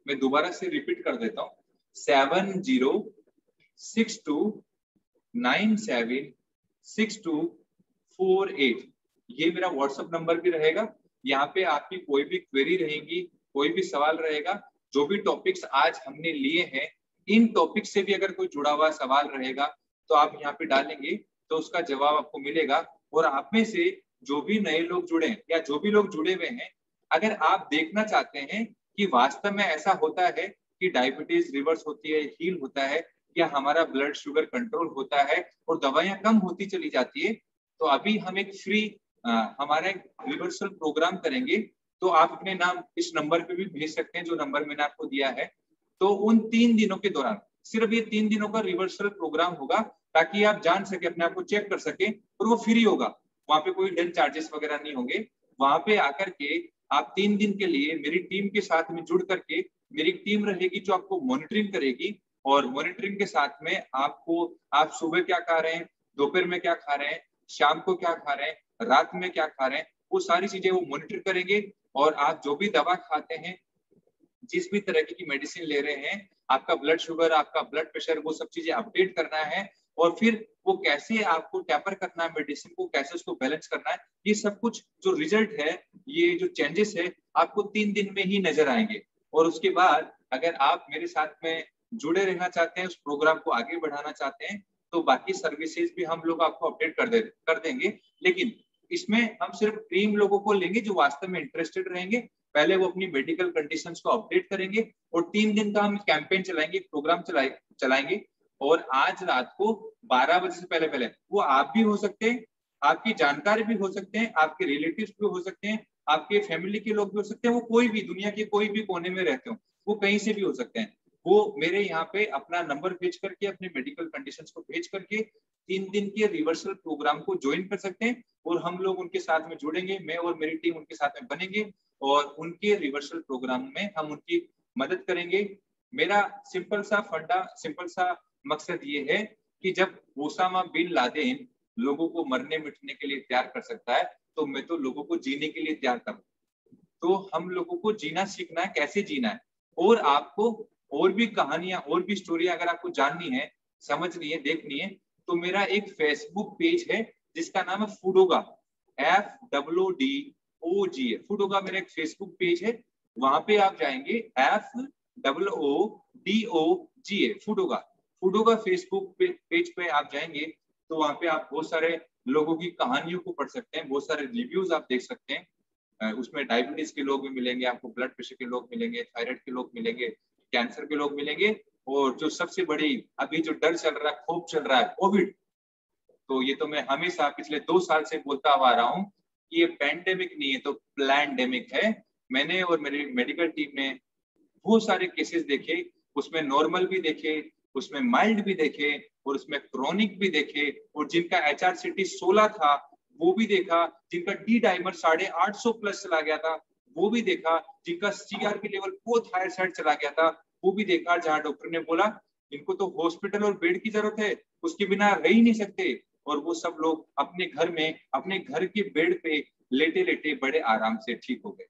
मैं दोबारा से रिपीट कर देता हूँ, 7062976248। ये मेरा व्हाट्सएप नंबर भी रहेगा। यहाँ पे आपकी कोई भी क्वेरी रहेगी, कोई भी सवाल रहेगा, जो भी टॉपिक्स आज हमने लिए हैं, इन टॉपिक से भी अगर कोई जुड़ा हुआ सवाल रहेगा तो आप यहाँ पे डालेंगे तो उसका जवाब आपको मिलेगा। और आप में से जो भी नए लोग जुड़े या जो भी लोग जुड़े हुए हैं, अगर आप देखना चाहते हैं कि वास्तव में ऐसा होता है कि डायबिटीज रिवर्स होती है, हील होता है, या हमारा ब्लड शुगर कंट्रोल होता है और दवाइयां कम होती चली जाती है, तो अभी हम एक फ्री हमारा एक रिवर्सल प्रोग्राम करेंगे। तो आप अपने नाम इस नंबर पे भी भेज सकते हैं जो नंबर मैंने आपको दिया है। तो उन 3 दिनों के दौरान सिर्फ ये 3 दिनों का रिवर्सल प्रोग्राम होगा, ताकि आप जान सके, अपने आप को चेक कर सके, और वो फ्री होगा। वहां पे कोई डन चार्जेस वगैरह नहीं होंगे। वहां पे आकर के आप 3 दिन के लिए मेरी टीम के साथ में जुड़ करके, मेरी टीम रहेगी जो आपको मॉनिटरिंग करेगी, और मॉनिटरिंग के साथ में आपको, आप सुबह क्या खा रहे हैं, दोपहर में क्या खा रहे हैं, शाम को क्या खा रहे हैं, रात में क्या खा रहे हैं, वो सारी चीजें वो मॉनिटर करेंगे। और आप जो भी दवा खाते हैं, जिस भी तरह की मेडिसिन ले रहे हैं, आपका ब्लड शुगर, आपका ब्लड प्रेशर, वो सब चीजें अपडेट करना है। और फिर वो कैसे आपको टैपर करना है मेडिसिन को, कैसे उसको बैलेंस करना है, ये सब कुछ जो रिजल्ट है, ये जो चेंजेस है, आपको 3 दिन में ही नजर आएंगे। और उसके बाद अगर आप मेरे साथ में जुड़े रहना चाहते हैं, उस प्रोग्राम को आगे बढ़ाना चाहते हैं, तो बाकी सर्विसेज भी हम लोग आपको अपडेट कर देंगे। लेकिन इसमें हम सिर्फ टीम लोगों को लेंगे जो वास्तव में इंटरेस्टेड रहेंगे। पहले वो अपनी मेडिकल कंडीशंस को अपडेट करेंगे, और 3 दिन का हम कैंपेन चलाएंगे, प्रोग्राम चलाएंगे। और आज रात को 12 बजे से पहले पहले वो आप भी हो सकते हैं, आपकी जानकार भी हो सकते हैं, आपके रिलेटिव्स भी हो सकते हैं, आपके फैमिली के लोग भी हो सकते हैं, वो कोई भी दुनिया के कोई भी कोने में रहते हो, वो कहीं से भी हो सकते हैं। वो मेरे यहाँ पे अपना नंबर भेज करके, अपने मेडिकल कंडीशंस को भेज करके 3 दिन के रिवर्सल प्रोग्राम को ज्वाइन कर सकते हैं। और हम लोग उनके साथ में जुड़ेंगे, मैं और मेरी टीम उनके साथ में बनेंगे, और उनके रिवर्सल प्रोग्राम में हम उनकी मदद करेंगे। मेरा सिंपल सा मकसद ये है कि जब ओसामा बिन लादेन लोगों को मरने मिटने के लिए तैयार कर सकता है, तो मैं तो लोगों को जीने के लिए तैयार करूँ। तो हम लोगों को जीना सीखना है, कैसे जीना है। और आपको और भी कहानियां, और भी स्टोरी अगर आपको जाननी है, समझनी है, देखनी है, तो मेरा एक फेसबुक पेज है जिसका नाम है फूडोगा, FOODOGA। फूडोगा मेरा एक फेसबुक पेज है, वहां पे आप जाएंगे, FOODOGA, फूडोगा फेसबुक पेज पे आप जाएंगे, तो वहां पे आप बहुत सारे लोगों की कहानियों को पढ़ सकते हैं, बहुत सारे रिव्यूज आप देख सकते हैं। उसमें डायबिटीज के लोग भी मिलेंगे, आपको ब्लड प्रेशर के लोग मिलेंगे, थायराइड के लोग मिलेंगे, कैंसर के लोग मिलेंगे, और जो सबसे बड़ी अभी जो डर चल रहा है, खौफ चल रहा है, कोविड। तो ये तो मैं हमेशा पिछले 2 साल से बोलता हुआ आ रहा हूँ कि ये पैंडेमिक नहीं है, तो प्लैंडेमिक है। मैंने और मेरी मेडिकल टीम ने बहुत सारे केसेस देखे, उसमें नॉर्मल भी देखे, उसमें माइल्ड भी देखे, और उसमें क्रोनिक भी देखे, और जिनका HRCT 16 था वो भी देखा, जिनका डी डाइमर 850 प्लस चला गया था वो भी देखा, जिनका CRP लेवल बहुत हायर साइड चला गया था वो भी देखा, जहां डॉक्टर ने बोला इनको तो हॉस्पिटल और बेड की जरूरत है, उसके बिना रह ही नहीं सकते, और वो सब लोग अपने घर में, अपने घर के बेड पे लेटे लेटे बड़े आराम से ठीक हो गए।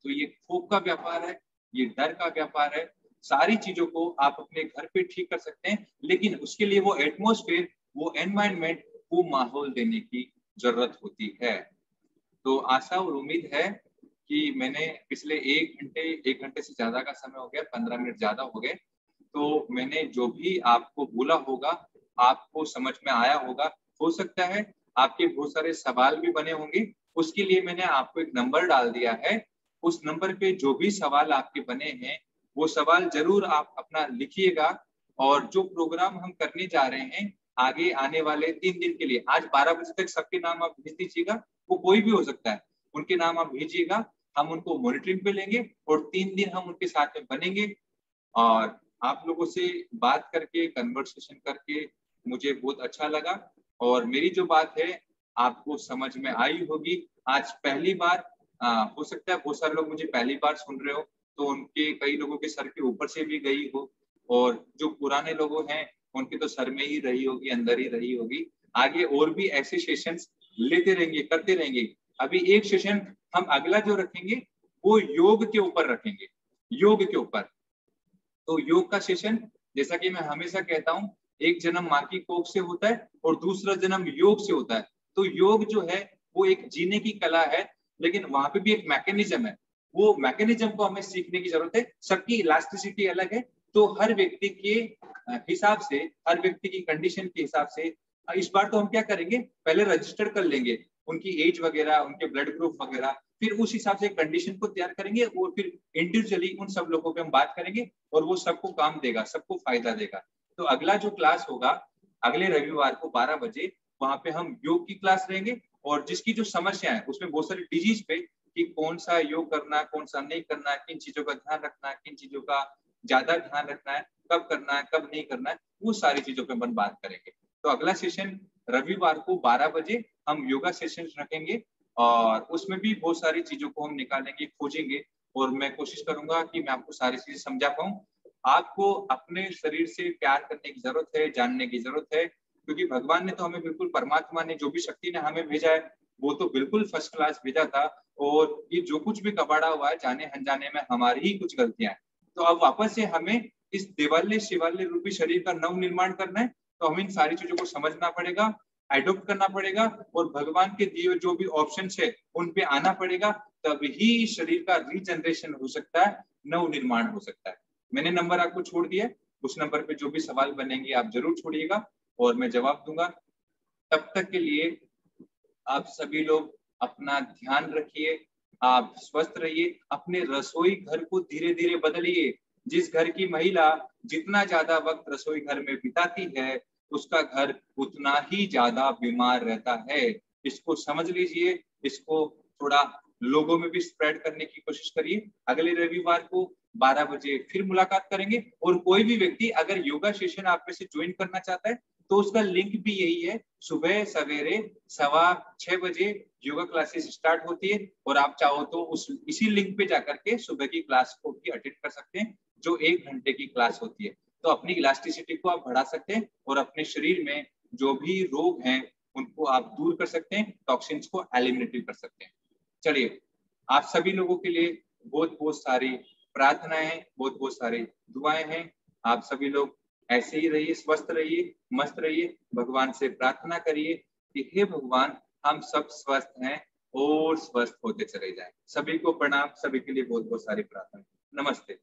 तो ये खौफ का व्यापार है, ये डर का व्यापार है। सारी चीजों को आप अपने घर पे ठीक कर सकते हैं, लेकिन उसके लिए वो एटमॉस्फेयर, वो एनवायरनमेंट, वो माहौल देने की जरूरत होती है। तो आशा और उम्मीद है कि मैंने पिछले 1 घंटे से ज्यादा का समय हो गया, 15 मिनट ज्यादा हो गए, तो मैंने जो भी आपको बोला होगा आपको समझ में आया होगा। हो सकता है आपके बहुत सारे सवाल भी बने होंगे, उसके लिए मैंने आपको एक नंबर डाल दिया है। उस नंबर पे जो भी सवाल आपके बने हैं, वो सवाल जरूर आप अपना लिखिएगा। और जो प्रोग्राम हम करने जा रहे हैं आगे आने वाले 3 दिन के लिए, आज 12 बजे तक सबके नाम आप भेज दीजिएगा, वो कोई भी हो सकता है, उनके नाम आप भेजिएगा, हम उनको मॉनिटरिंग पे लेंगे, और 3 दिन हम उनके साथ में बनेंगे। और आप लोगों से बात करके, कन्वर्सेशन करके मुझे बहुत अच्छा लगा, और मेरी जो बात है आपको समझ में आई होगी। आज पहली बार हो सकता है बहुत सारे लोग मुझे पहली बार सुन रहे हो, तो उनके कई लोगों के सर के ऊपर से भी गई हो, और जो पुराने लोग हैं उनके तो सर में ही रही होगी, अंदर ही रही होगी। आगे और भी ऐसे सेशंस लेते रहेंगे, करते रहेंगे। अभी एक सेशन हम अगला जो रखेंगे वो योग के ऊपर रखेंगे, योग के ऊपर। तो योग का सेशन, जैसा कि मैं हमेशा कहता हूँ, एक जन्म माँ की कोख से होता है और दूसरा जन्म योग से होता है। तो योग जो है वो एक जीने की कला है, लेकिन वहां पे भी एक मैकेनिज्म है, वो मैकेनिज्म को हमें सीखने की जरूरत है। सबकी इलास्टिसिटी अलग है, तो हर व्यक्ति के हिसाब से, हर व्यक्ति की कंडीशन के हिसाब से इस बार तो हम क्या करेंगे, पहले रजिस्टर कर लेंगे उनकी एज वगैरह, उनके ब्लड ग्रुप वगैरह, फिर उस हिसाब से कंडीशन को तैयार करेंगे और फिर इंडिविजुअली उन सब लोगों पे हम बात करेंगे और वो सबको काम देगा, सबको फायदा देगा। तो अगला जो क्लास होगा अगले रविवार को 12 बजे, वहां पे हम योग की क्लास रहेंगे और जिसकी जो समस्या है उसमें बहुत सारी डिजीज पे कि कौन सा योग करना है, कौन सा नहीं करना है, किन चीजों का ध्यान रखना है, किन चीजों का ज्यादा ध्यान रखना है, कब करना है, कब नहीं करना है, वो सारी चीजों पे हम बात करेंगे। तो अगला सेशन रविवार को 12 बजे हम योगा सेशन रखेंगे और उसमें भी बहुत सारी चीजों को हम निकालेंगे, खोजेंगे और मैं कोशिश करूंगा कि मैं आपको सारी चीजें समझा पाऊं। आपको अपने शरीर से प्यार करने की जरूरत है, जानने की जरूरत है, क्योंकि भगवान ने तो हमें बिल्कुल, परमात्मा ने जो भी शक्ति ने हमें भेजा है वो तो बिल्कुल फर्स्ट क्लास भेजा था और ये जो कुछ भी कबाड़ा हुआ है जाने अनजाने में हमारी ही कुछ गलतियां हैं। तो अब वापस से हमें इस देवालय शिवालय रूपी शरीर का नव निर्माण करना है। तो हमें इन सारी चीजों को समझना पड़ेगा, एडॉप्ट करना पड़ेगा और भगवान के दिए जो भी ऑप्शन है उन पे आना पड़ेगा, तभी शरीर का रीजनरेशन हो सकता है, नव निर्माण हो सकता है। मैंने नंबर आपको छोड़ दिया, उस नंबर पे जो भी सवाल बनेंगे आप जरूर छोड़िएगा और मैं जवाब दूंगा। तब तक के लिए आप सभी लोग अपना ध्यान रखिए, आप स्वस्थ रहिए, अपने रसोई घर को धीरे धीरे बदलिए। जिस घर की महिला जितना ज्यादा वक्त रसोई घर में बिताती है उसका घर उतना ही ज्यादा बीमार रहता है। इसको समझ लीजिए, इसको थोड़ा लोगों में भी स्प्रेड करने की कोशिश करिए। अगले रविवार को 12 बजे फिर मुलाकात करेंगे और कोई भी व्यक्ति अगर योगा सेशन आप में से ज्वाइन करना चाहता है तो उसका लिंक भी यही है, सुबह सवेरे 6:15 बजे योगा क्लासेस स्टार्ट होती है और आप चाहो तो इसी लिंक पे जाकर के सुबह की क्लास को भी अटेंड कर सकते हैं जो 1 घंटे की क्लास होती है। तो अपनी इलास्टिसिटी को आप बढ़ा सकते हैं और अपने शरीर में जो भी रोग हैं उनको आप दूर कर सकते हैं, टॉक्सिन्स को एलिमिनेट कर सकते हैं। चलिए, आप सभी लोगों के लिए बहुत बहुत सारी प्रार्थनाएं हैं, बहुत बहुत सारी दुआएं हैं। आप सभी लोग ऐसे ही रहिए, स्वस्थ रहिए, मस्त रहिए। भगवान से प्रार्थना करिए कि हे भगवान, हम सब स्वस्थ हैं और स्वस्थ होते चले जाएं। सभी को प्रणाम, सभी के लिए बहुत बहुत सारी प्रार्थना। नमस्ते।